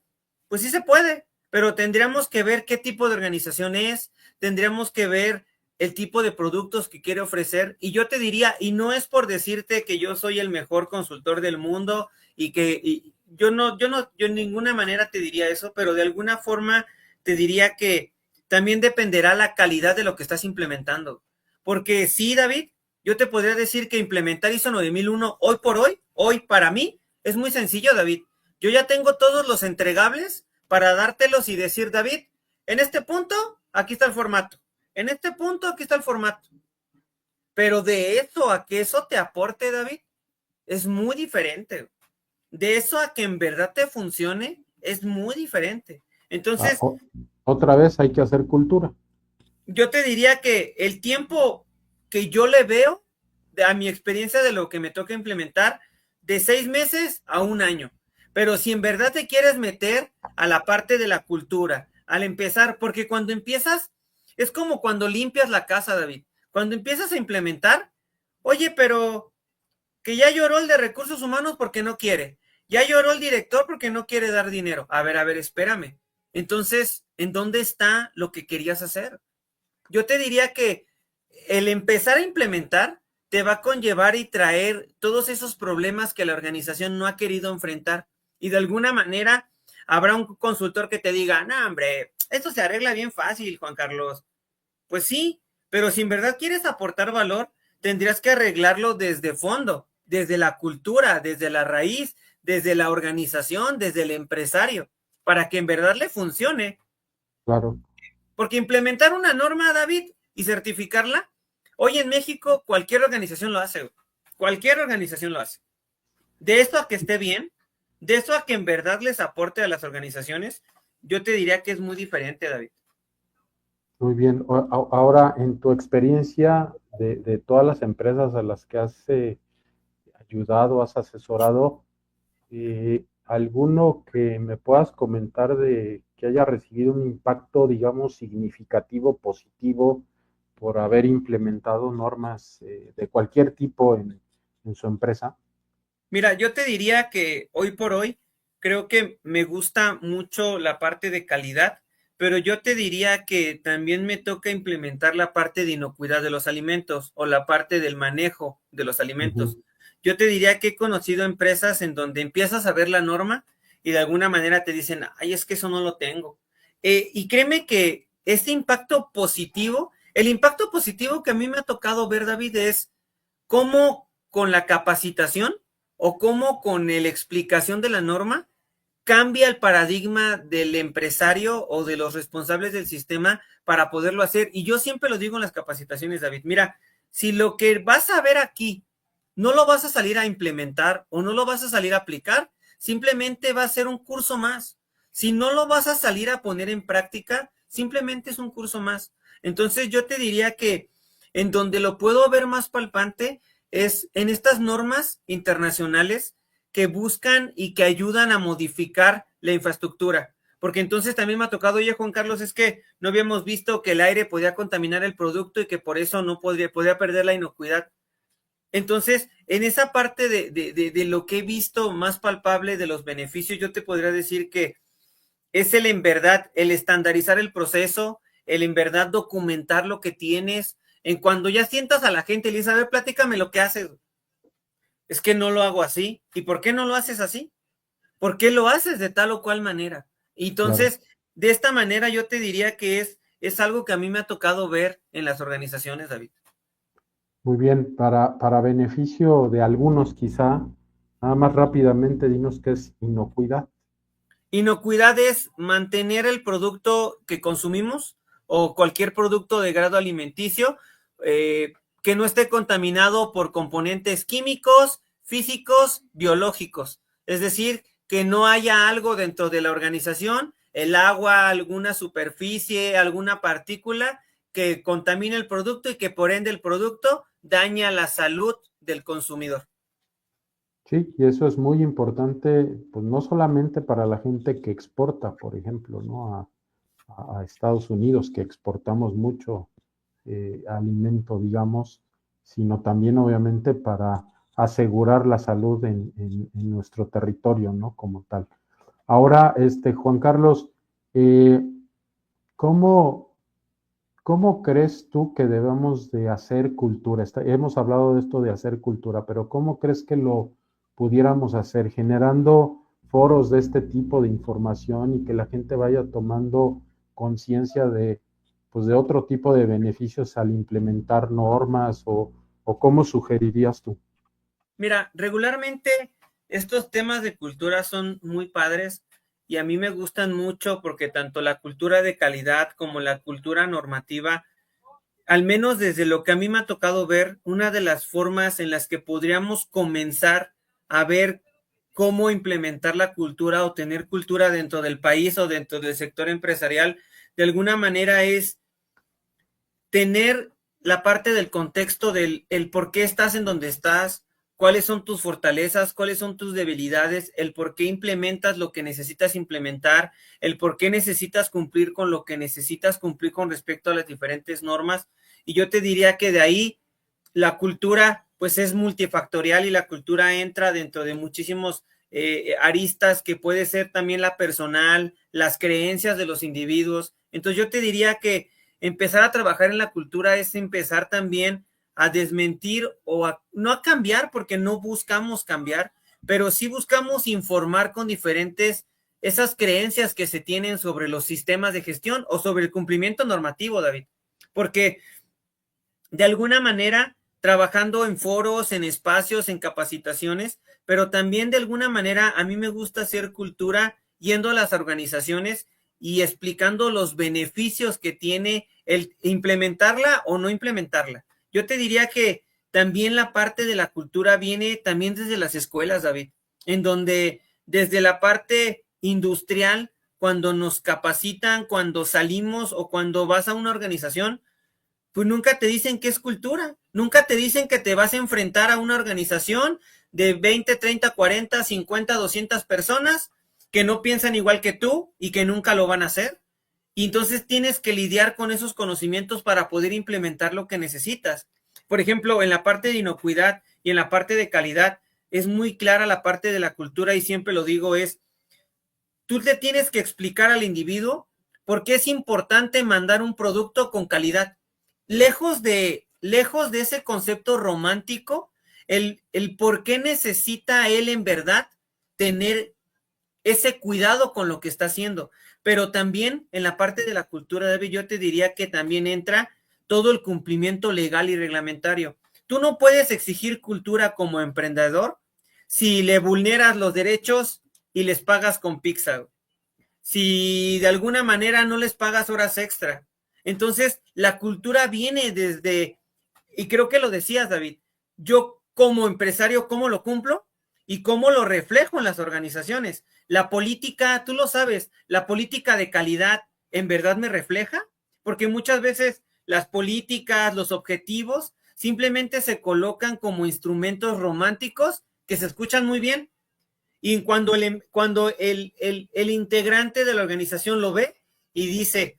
pues sí se puede, pero tendríamos que ver qué tipo de organización es, tendríamos que ver el tipo de productos que quiere ofrecer. Y yo te diría, y no es por decirte que yo soy el mejor consultor del mundo y que yo en ninguna manera te diría eso, pero de alguna forma te diría que también dependerá la calidad de lo que estás implementando. Porque sí, David, yo te podría decir que implementar ISO 9001 hoy por hoy para mí, es muy sencillo, David. Yo ya tengo todos los entregables para dártelos y decir, David, en este punto, aquí está el formato. En este punto, aquí está el formato. Pero de eso a que eso te aporte, David, es muy diferente. De eso a que en verdad te funcione, es muy diferente. Entonces, otra vez hay que hacer cultura. yo te diría que el tiempo que yo le veo a mi experiencia de lo que me toca implementar, de 6 meses a 1 año. Pero si en verdad te quieres meter a la parte de la cultura, al empezar, porque cuando empiezas, es como cuando limpias la casa, David. Cuando empiezas a implementar, oye, pero que ya lloró el de recursos humanos porque no quiere. Ya lloró el director porque no quiere dar dinero. A ver, espérame. Entonces, ¿en dónde está lo que querías hacer? Yo te diría que el empezar a implementar te va a conllevar y traer todos esos problemas que la organización no ha querido enfrentar. Y de alguna manera habrá un consultor que te diga, no, hombre, esto se arregla bien fácil, Juan Carlos. Pues sí, pero si en verdad quieres aportar valor, tendrías que arreglarlo desde fondo, desde la cultura, desde la raíz, desde la organización, desde el empresario, para que en verdad le funcione. Claro. Porque implementar una norma, David, y certificarla, hoy en México cualquier organización lo hace. Cualquier organización lo hace. De esto a que esté bien, de eso a que en verdad les aporte a las organizaciones, yo te diría que es muy diferente, David. Muy bien. Ahora, en tu experiencia de todas las empresas a las que has ayudado, has asesorado, ¿alguno que me puedas comentar de que haya recibido un impacto, digamos, significativo, positivo, por haber implementado normas de cualquier tipo en su empresa? Mira, yo te diría que hoy por hoy creo que me gusta mucho la parte de calidad, pero yo te diría que también me toca implementar la parte de inocuidad de los alimentos o la parte del manejo de los alimentos. Ujú. Yo te diría que he conocido empresas en donde empiezas a ver la norma y de alguna manera te dicen, ay, es que eso no lo tengo. Y créeme que este impacto positivo, el impacto positivo que a mí me ha tocado ver, David, es cómo con la capacitación o cómo con la explicación de la norma cambia el paradigma del empresario o de los responsables del sistema para poderlo hacer. Y yo siempre lo digo en las capacitaciones, David, mira, si lo que vas a ver aquí no lo vas a salir a implementar o no lo vas a salir a aplicar, simplemente va a ser un curso más. Si no lo vas a salir a poner en práctica, simplemente es un curso más. Entonces yo te diría que en donde lo puedo ver más palpante es en estas normas internacionales que buscan y que ayudan a modificar la infraestructura. Porque entonces también me ha tocado, oye Juan Carlos, es que no habíamos visto que el aire podía contaminar el producto y que por eso no podría perder la inocuidad. Entonces, en esa parte de lo que he visto más palpable de los beneficios, yo te podría decir que es el en verdad, el estandarizar el proceso, el en verdad documentar lo que tienes. En cuando ya sientas a la gente y le dices, a ver, platícame lo que haces. Es que no lo hago así. ¿Y por qué no lo haces así? ¿Por qué lo haces de tal o cual manera? Claro. Entonces, de esta manera yo te diría que es algo que a mí me ha tocado ver en las organizaciones, David. Muy bien. Para beneficio de algunos, quizá, nada más rápidamente, dinos qué es inocuidad. Inocuidad es mantener el producto que consumimos o cualquier producto de grado alimenticio eh, que no esté contaminado por componentes químicos, físicos, biológicos. Es decir, que no haya algo dentro de la organización, el agua, alguna superficie, alguna partícula que contamine el producto y que por ende el producto daña la salud del consumidor. Sí, y eso es muy importante, pues no solamente para la gente que exporta, por ejemplo, ¿no? A Estados Unidos, que exportamos mucho alimento, digamos, sino también obviamente para asegurar la salud en nuestro territorio, ¿no? Como tal. Ahora, Juan Carlos, eh, ¿cómo, ¿cómo crees tú que debemos de hacer cultura? Hemos hablado de esto de hacer cultura, pero ¿cómo crees que lo pudiéramos hacer? Generando foros de este tipo de información y que la gente vaya tomando conciencia de, pues, de otro tipo de beneficios al implementar normas o ¿cómo sugerirías tú? Mira, regularmente estos temas de cultura son muy padres y a mí me gustan mucho porque tanto la cultura de calidad como la cultura normativa, al menos desde lo que a mí me ha tocado ver, una de las formas en las que podríamos comenzar a ver cómo implementar la cultura o tener cultura dentro del país o dentro del sector empresarial, de alguna manera es tener la parte del contexto del el por qué estás en donde estás, cuáles son tus fortalezas, cuáles son tus debilidades, el por qué implementas lo que necesitas implementar, el por qué necesitas cumplir con lo que necesitas cumplir con respecto a las diferentes normas. Y yo te diría que de ahí la cultura pues es multifactorial y la cultura entra dentro de muchísimos aristas que puede ser también la personal, las creencias de los individuos. Entonces yo te diría que empezar a trabajar en la cultura es empezar también a desmentir o no a cambiar porque no buscamos cambiar, pero sí buscamos informar con diferentes esas creencias que se tienen sobre los sistemas de gestión o sobre el cumplimiento normativo, David. Porque de alguna manera trabajando en foros, en espacios, en capacitaciones, pero también de alguna manera a mí me gusta hacer cultura yendo a las organizaciones y explicando los beneficios que tiene el implementarla o no implementarla. Yo te diría que también la parte de la cultura viene también desde las escuelas, David, en donde desde la parte industrial, cuando nos capacitan, cuando salimos o cuando vas a una organización, pues nunca te dicen qué es cultura, nunca te dicen que te vas a enfrentar a una organización de 20, 30, 40, 50, 200 personas que no piensan igual que tú y que nunca lo van a hacer. Y entonces tienes que lidiar con esos conocimientos para poder implementar lo que necesitas. Por ejemplo, en la parte de inocuidad y en la parte de calidad, es muy clara la parte de la cultura y siempre lo digo es, tú le tienes que explicar al individuo por qué es importante mandar un producto con calidad. Lejos de ese concepto romántico, el por qué necesita él en verdad tener ese cuidado con lo que está haciendo. Pero también en la parte de la cultura, David, yo te diría que también entra todo el cumplimiento legal y reglamentario. Tú no puedes exigir cultura como emprendedor si le vulneras los derechos y les pagas con pizza. Si de alguna manera no les pagas horas extra. Entonces, la cultura viene desde, y creo que lo decías, David, yo como empresario, ¿cómo lo cumplo? Y cómo lo reflejo en las organizaciones. La política, tú lo sabes, la política de calidad en verdad me refleja, porque muchas veces las políticas, los objetivos, simplemente se colocan como instrumentos románticos que se escuchan muy bien. Y cuando el integrante de la organización lo ve y dice,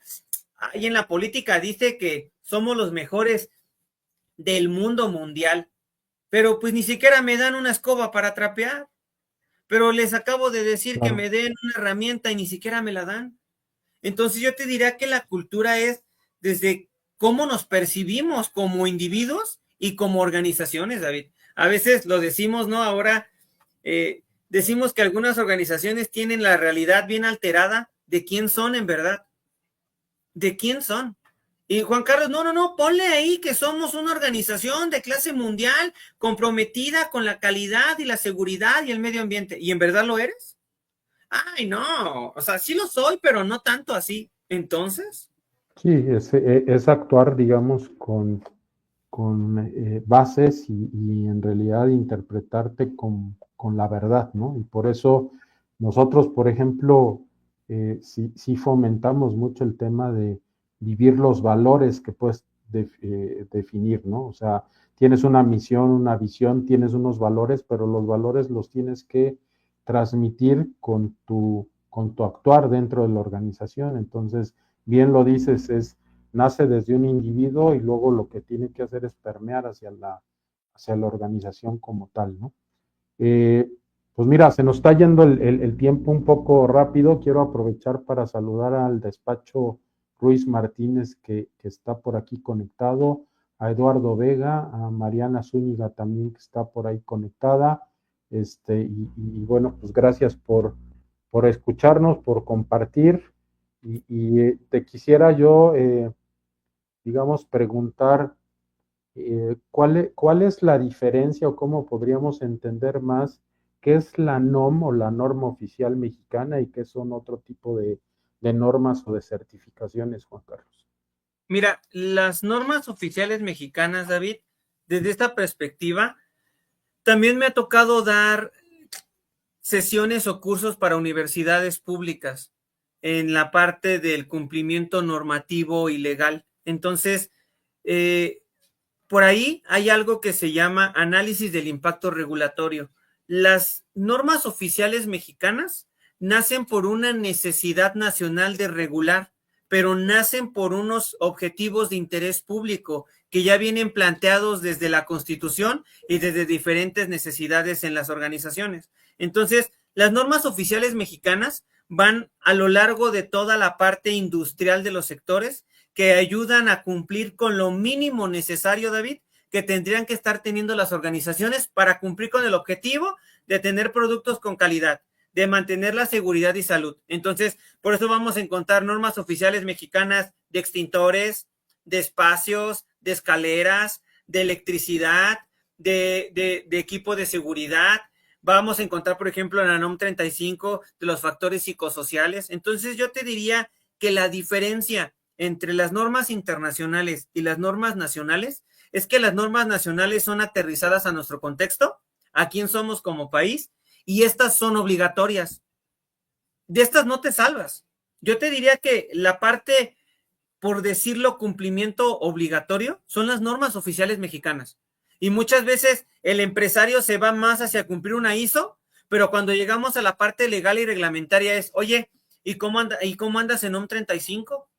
ahí en la política dice que somos los mejores del mundo mundial, pero pues ni siquiera me dan una escoba para trapear, pero les acabo de decir que Claro. me den una herramienta y ni siquiera me la dan. Entonces yo te diría que la cultura es desde cómo nos percibimos como individuos y como organizaciones, David. A veces lo decimos, ¿no? Ahora decimos que algunas organizaciones tienen la realidad bien alterada de quién son en verdad, de quién son. Y Juan Carlos, no, ponle ahí que somos una organización de clase mundial comprometida con la calidad y la seguridad y el medio ambiente. ¿Y en verdad lo eres? Ay, no, o sea, sí lo soy, pero no tanto así. Entonces, Sí, es actuar, digamos, con bases y en realidad interpretarte con la verdad, ¿no? Y por eso nosotros, por ejemplo, sí fomentamos mucho el tema de vivir los valores que puedes definir, ¿no? O sea, tienes una misión, una visión, tienes unos valores, pero los valores los tienes que transmitir con tu actuar dentro de la organización. Entonces, bien lo dices, nace desde un individuo y luego lo que tiene que hacer es permear hacia la organización como tal, ¿no? Pues mira, se nos está yendo el tiempo un poco rápido. Quiero aprovechar para saludar al despacho Ruiz Martínez que está por aquí conectado, a Eduardo Vega, a Mariana Zúñiga también que está por ahí conectada. Bueno, pues gracias por escucharnos, por compartir. Te quisiera yo, digamos, preguntar cuál es la diferencia o cómo podríamos entender más qué es la NOM o la norma oficial mexicana y qué son otro tipo de normas o de certificaciones, Juan Carlos. mira, las normas oficiales mexicanas, David, desde esta perspectiva, también me ha tocado dar sesiones o cursos para universidades públicas en la parte del cumplimiento normativo y legal. Entonces, por ahí hay algo que se llama análisis del impacto regulatorio. Las normas oficiales mexicanas nacen por una necesidad nacional de regular, pero nacen por unos objetivos de interés público que ya vienen planteados desde la Constitución y desde diferentes necesidades en las organizaciones. Entonces, las normas oficiales mexicanas van a lo largo de toda la parte industrial de los sectores que ayudan a cumplir con lo mínimo necesario, David, que tendrían que estar teniendo las organizaciones para cumplir con el objetivo de tener productos con calidad, de mantener la seguridad y salud. Entonces, por eso vamos a encontrar normas oficiales mexicanas de extintores, de espacios, de escaleras, de electricidad, de equipo de seguridad. Vamos a encontrar, por ejemplo, en la NOM 35 de los factores psicosociales. Entonces, yo te diría que la diferencia entre las normas internacionales y las normas nacionales es que las normas nacionales son aterrizadas a nuestro contexto, a quién somos como país, y estas son obligatorias. De estas no te salvas. Yo te diría que la parte, por decirlo, cumplimiento obligatorio, son las normas oficiales mexicanas. Y muchas veces el empresario se va más hacia cumplir una ISO, pero cuando llegamos a la parte legal y reglamentaria es, oye, ¿y cómo andas en OM 35?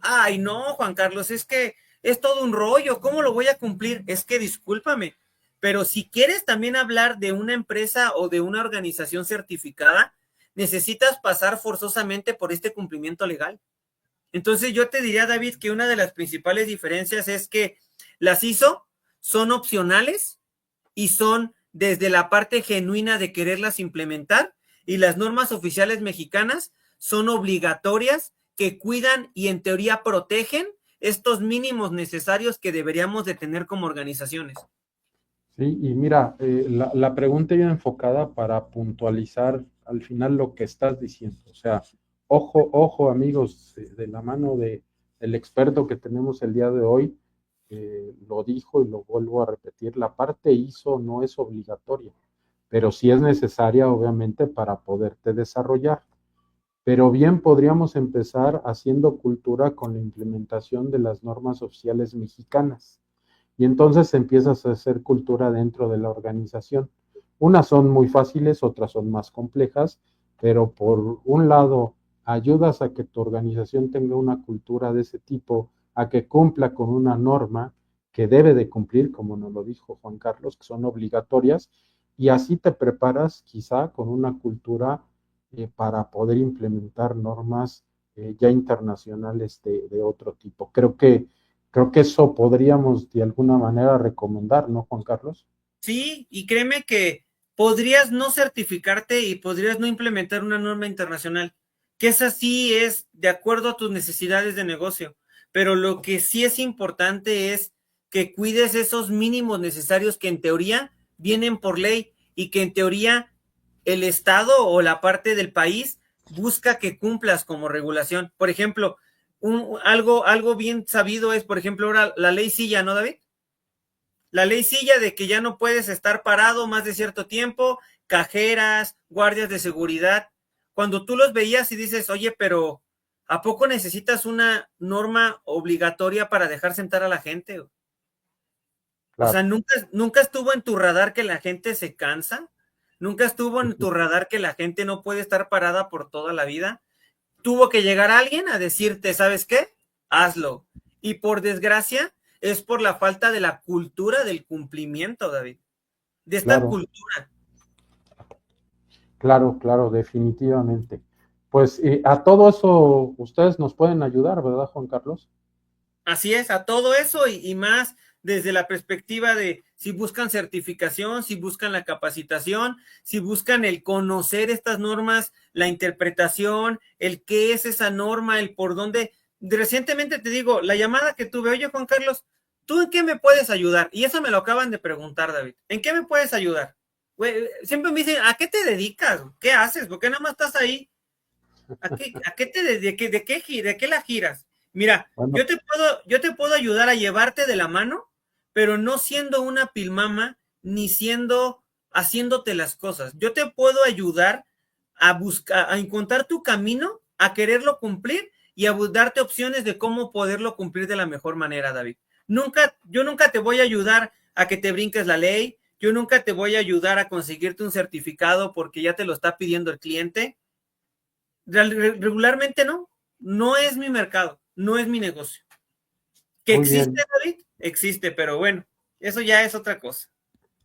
Ay, no, Juan Carlos, es que es todo un rollo, ¿cómo lo voy a cumplir? Es que discúlpame, pero si quieres también hablar de una empresa o de una organización certificada, necesitas pasar forzosamente por este cumplimiento legal. Entonces yo te diría, David, que una de las principales diferencias es que las ISO son opcionales y son desde la parte genuina de quererlas implementar, y las normas oficiales mexicanas son obligatorias, que cuidan y en teoría protegen estos mínimos necesarios que deberíamos de tener como organizaciones. Sí, y mira, la pregunta iba enfocada para puntualizar al final lo que estás diciendo. O sea, ojo amigos, de la mano del experto que tenemos el día de hoy, lo dijo y lo vuelvo a repetir, la parte ISO no es obligatoria, pero sí es necesaria obviamente para poderte desarrollar. Pero bien podríamos empezar haciendo cultura con la implementación de las normas oficiales mexicanas. Y entonces empiezas a hacer cultura dentro de la organización. Unas son muy fáciles, otras son más complejas, pero por un lado ayudas a que tu organización tenga una cultura de ese tipo, a que cumpla con una norma que debe de cumplir, como nos lo dijo Juan Carlos, que son obligatorias, y así te preparas quizá con una cultura para poder implementar normas ya internacionales de otro tipo. Creo que eso podríamos de alguna manera recomendar, ¿no, Juan Carlos? Sí, y créeme que podrías no certificarte y podrías no implementar una norma internacional, que esa sí es de acuerdo a tus necesidades de negocio, pero lo que sí es importante es que cuides esos mínimos necesarios que en teoría vienen por ley y que en teoría el Estado o la parte del país busca que cumplas como regulación. Por ejemplo, algo bien sabido es, por ejemplo, ahora la ley Silla, ¿no, David? La ley Silla de que ya no puedes estar parado más de cierto tiempo, cajeras, guardias de seguridad. Cuando tú los veías y dices, oye, pero ¿a poco necesitas una norma obligatoria para dejar sentar a la gente? O sea, Claro. nunca estuvo en tu radar que la gente se cansa, nunca estuvo en tu radar que la gente no puede estar parada por toda la vida. Tuvo que llegar alguien a decirte, ¿sabes qué? Hazlo. Y por desgracia, es por la falta de la cultura del cumplimiento, David. De esta Claro, cultura. claro, definitivamente. Pues a todo eso ustedes nos pueden ayudar, ¿verdad, Juan Carlos? Así es, a todo eso y más desde la perspectiva de si buscan certificación, si buscan la capacitación, si buscan el conocer estas normas, la interpretación, el qué es esa norma, el por dónde. Recientemente te digo, la llamada que tuve, oye Juan Carlos, ¿tú en qué me puedes ayudar? Y eso me lo acaban de preguntar, David. ¿En qué me puedes ayudar? Güey, siempre me dicen, ¿a qué te dedicas? ¿Qué haces? ¿Por qué nada más estás ahí? ¿A qué te dedicas? ¿De qué la giras? Mira, Bueno, yo te puedo ayudar a llevarte de la mano, pero no siendo una pilmama, ni siendo haciéndote las cosas. Yo te puedo ayudar a buscar, a encontrar tu camino, a quererlo cumplir y a darte opciones de cómo poderlo cumplir de la mejor manera, David. Yo nunca te voy a ayudar a que te brinques la ley, yo nunca te voy a ayudar a conseguirte un certificado porque ya te lo está pidiendo el cliente. Regularmente no es mi mercado, no es mi negocio. ¿Que muy existe, bien. David? Existe, pero bueno, eso ya es otra cosa.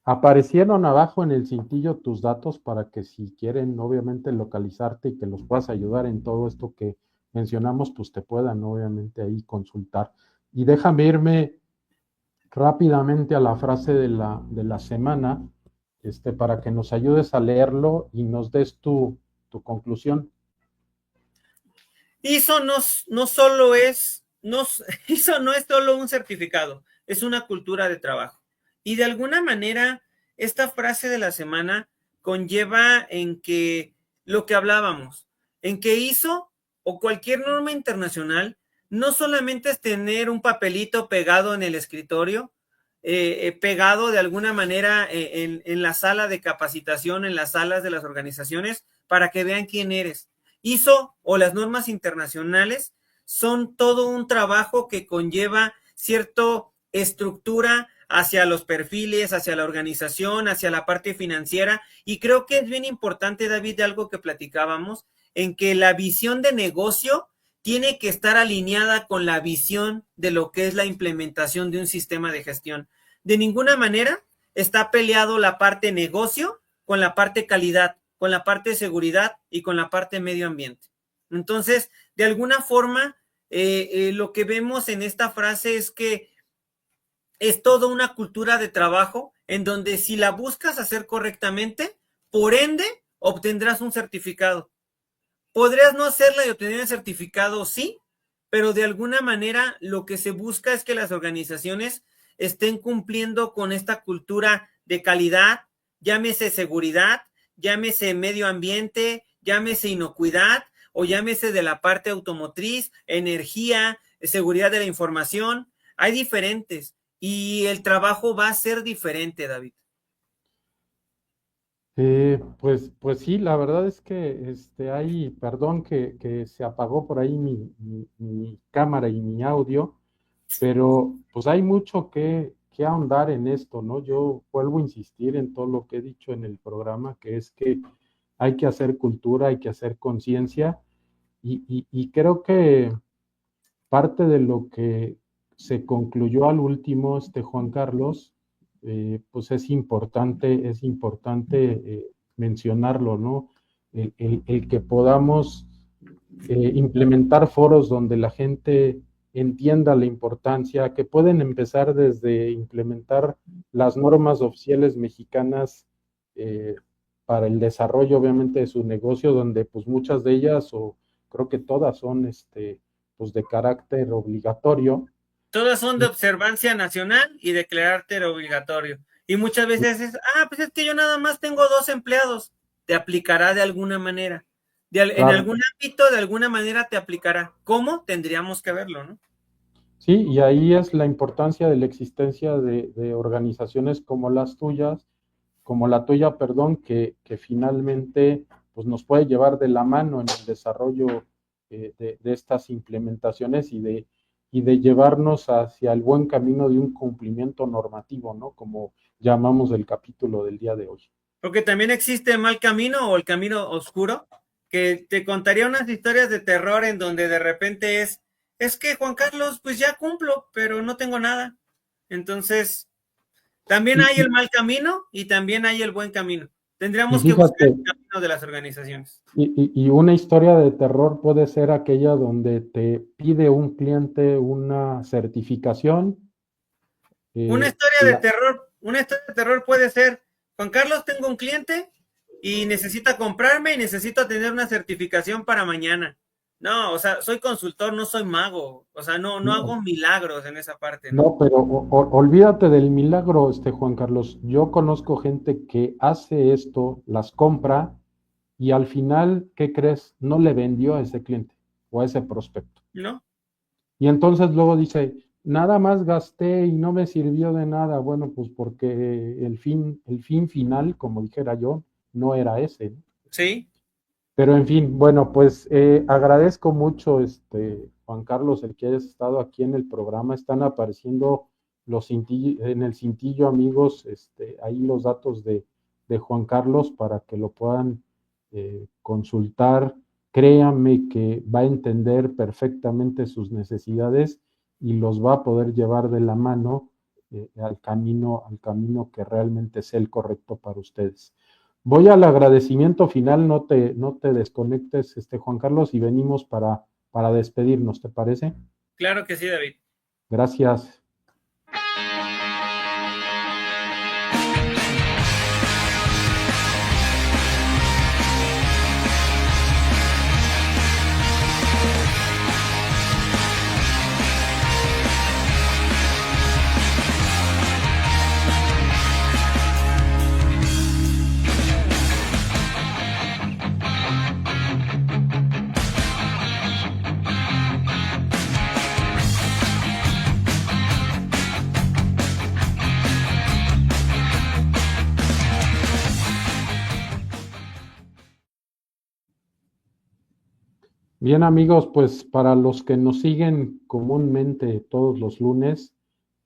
Aparecieron abajo en el cintillo tus datos para que si quieren, obviamente, localizarte y que los puedas ayudar en todo esto que mencionamos, pues te puedan, obviamente, ahí consultar. Y déjame irme rápidamente a la frase de la semana, para que nos ayudes a leerlo y nos des tu conclusión. ISO no solo es, no, ISO no es solo un certificado, es una cultura de trabajo. Y de alguna manera, esta frase de la semana conlleva en que lo que hablábamos, en que ISO o cualquier norma internacional no solamente es tener un papelito pegado en el escritorio, pegado de alguna manera en la sala de capacitación, en las salas de las organizaciones, para que vean quién eres. ISO o las normas internacionales son todo un trabajo que conlleva cierta estructura hacia los perfiles, hacia la organización, hacia la parte financiera, y creo que es bien importante, David, de algo que platicábamos, en que la visión de negocio tiene que estar alineada con la visión de lo que es la implementación de un sistema de gestión. De ninguna manera está peleado la parte negocio con la parte calidad, con la parte seguridad y con la parte medio ambiente. Entonces, de alguna forma, lo que vemos en esta frase es que es toda una cultura de trabajo en donde si la buscas hacer correctamente, por ende, obtendrás un certificado. Podrías no hacerla y obtener el certificado, sí, pero de alguna manera lo que se busca es que las organizaciones estén cumpliendo con esta cultura de calidad, llámese seguridad, llámese medio ambiente, llámese inocuidad o llámese de la parte automotriz, energía, seguridad de la información. Hay diferentes y el trabajo va a ser diferente, David. Pues sí, la verdad es que perdón que se apagó por ahí mi cámara y mi audio, pero pues hay mucho que ahondar en esto, ¿no? Yo vuelvo a insistir en todo lo que he dicho en el programa, que es que hay que hacer cultura, hay que hacer conciencia, y creo que parte de lo que se concluyó al último, Juan Carlos, pues es importante mencionarlo, ¿no? El que podamos implementar foros donde la gente entienda la importancia, que pueden empezar desde implementar las normas oficiales mexicanas para el desarrollo, obviamente, de su negocio, donde pues muchas de ellas, o creo que todas son pues de carácter obligatorio. Todas son de observancia nacional y de carácter obligatorio. Y muchas veces es, pues es que yo nada más tengo 2 empleados. Te aplicará de alguna manera. Claro. En algún ámbito, de alguna manera te aplicará. ¿Cómo? Tendríamos que verlo, ¿no? Sí, y ahí es la importancia de la existencia de organizaciones como las tuyas, como la tuya, perdón, que finalmente pues nos puede llevar de la mano en el desarrollo de estas implementaciones y de llevarnos hacia el buen camino de un cumplimiento normativo, ¿no? Como llamamos el capítulo del día de hoy. Porque también existe el mal camino o el camino oscuro, que te contaría unas historias de terror en donde de repente es que Juan Carlos, pues ya cumplo, pero no tengo nada. Entonces, también hay el mal camino y también hay el buen camino. Tendríamos que buscar el camino de las organizaciones. Y una historia de terror puede ser aquella donde te pide un cliente una certificación. Una historia de terror puede ser, Juan Carlos, tengo un cliente y necesita comprarme y necesito tener una certificación para mañana. No, o sea, soy consultor, no soy mago. O sea, no hago milagros en esa parte. No, pero olvídate del milagro, Juan Carlos. Yo conozco gente que hace esto, las compra y al final, ¿qué crees? No le vendió a ese cliente o a ese prospecto. ¿No? Y entonces luego dice, nada más gasté y no me sirvió de nada. Bueno, pues porque el fin final, como dijera yo, no era ese, ¿no? Sí. Pero en fin, bueno, pues agradezco mucho, Juan Carlos, el que hayas estado aquí en el programa. Están apareciendo en el cintillo, amigos, ahí los datos de Juan Carlos para que lo puedan consultar. Créanme que va a entender perfectamente sus necesidades y los va a poder llevar de la mano al camino que realmente es el correcto para ustedes. Voy al agradecimiento final, no te desconectes, Juan Carlos, y venimos para despedirnos, ¿te parece? Claro que sí, David. Gracias. Bien, amigos, pues para los que nos siguen comúnmente todos los lunes,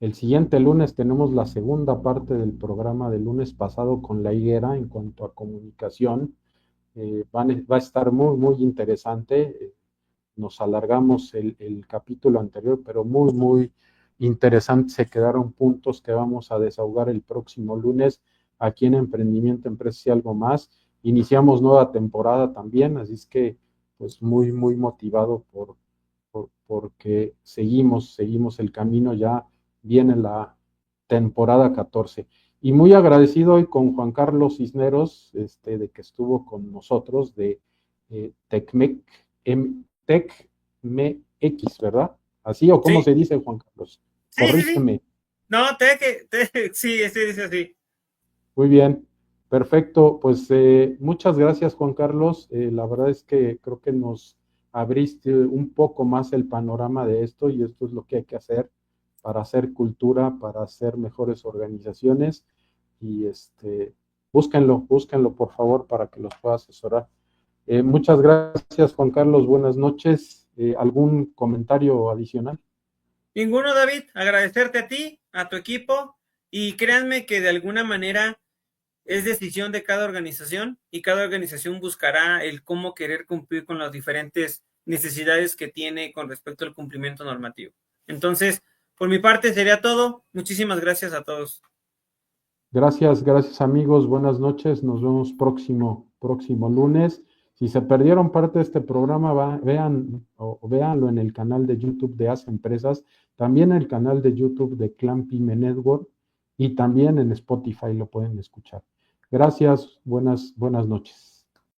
el siguiente lunes tenemos la segunda parte del programa del lunes pasado con la higuera en cuanto a comunicación. Va a estar muy, muy interesante. Nos alargamos el capítulo anterior, pero muy, muy interesante. Se quedaron puntos que vamos a desahogar el próximo lunes aquí en Emprendimiento, Empresas y Algo Más. Iniciamos nueva temporada también, así es que pues muy, muy motivado porque seguimos el camino, ya viene la temporada 14. Y muy agradecido hoy con Juan Carlos Cisneros, de que estuvo con nosotros, de TecMex, ¿verdad? ¿Así o cómo Sí, se dice, Juan Carlos? sí, sí, sí. Corrígeme. No, sí, dice así. Muy bien, perfecto. Pues muchas gracias, Juan Carlos. La verdad es que creo que nos abriste un poco más el panorama de esto y esto es lo que hay que hacer para hacer cultura, para hacer mejores organizaciones y búsquenlo por favor para que los pueda asesorar. Muchas gracias, Juan Carlos. Buenas noches. ¿Algún comentario adicional? Ninguno, David, agradecerte a ti, a tu equipo, y créanme que de alguna manera es decisión de cada organización y cada organización buscará el cómo querer cumplir con las diferentes necesidades que tiene con respecto al cumplimiento normativo. Entonces, por mi parte sería todo. Muchísimas gracias a todos. Gracias amigos, buenas noches, nos vemos próximo lunes. Si se perdieron parte de este programa, véanlo en el canal de YouTube de As Empresas, también el canal de YouTube de Clan Pyme Network y también en Spotify lo pueden escuchar. Gracias, buenas noches.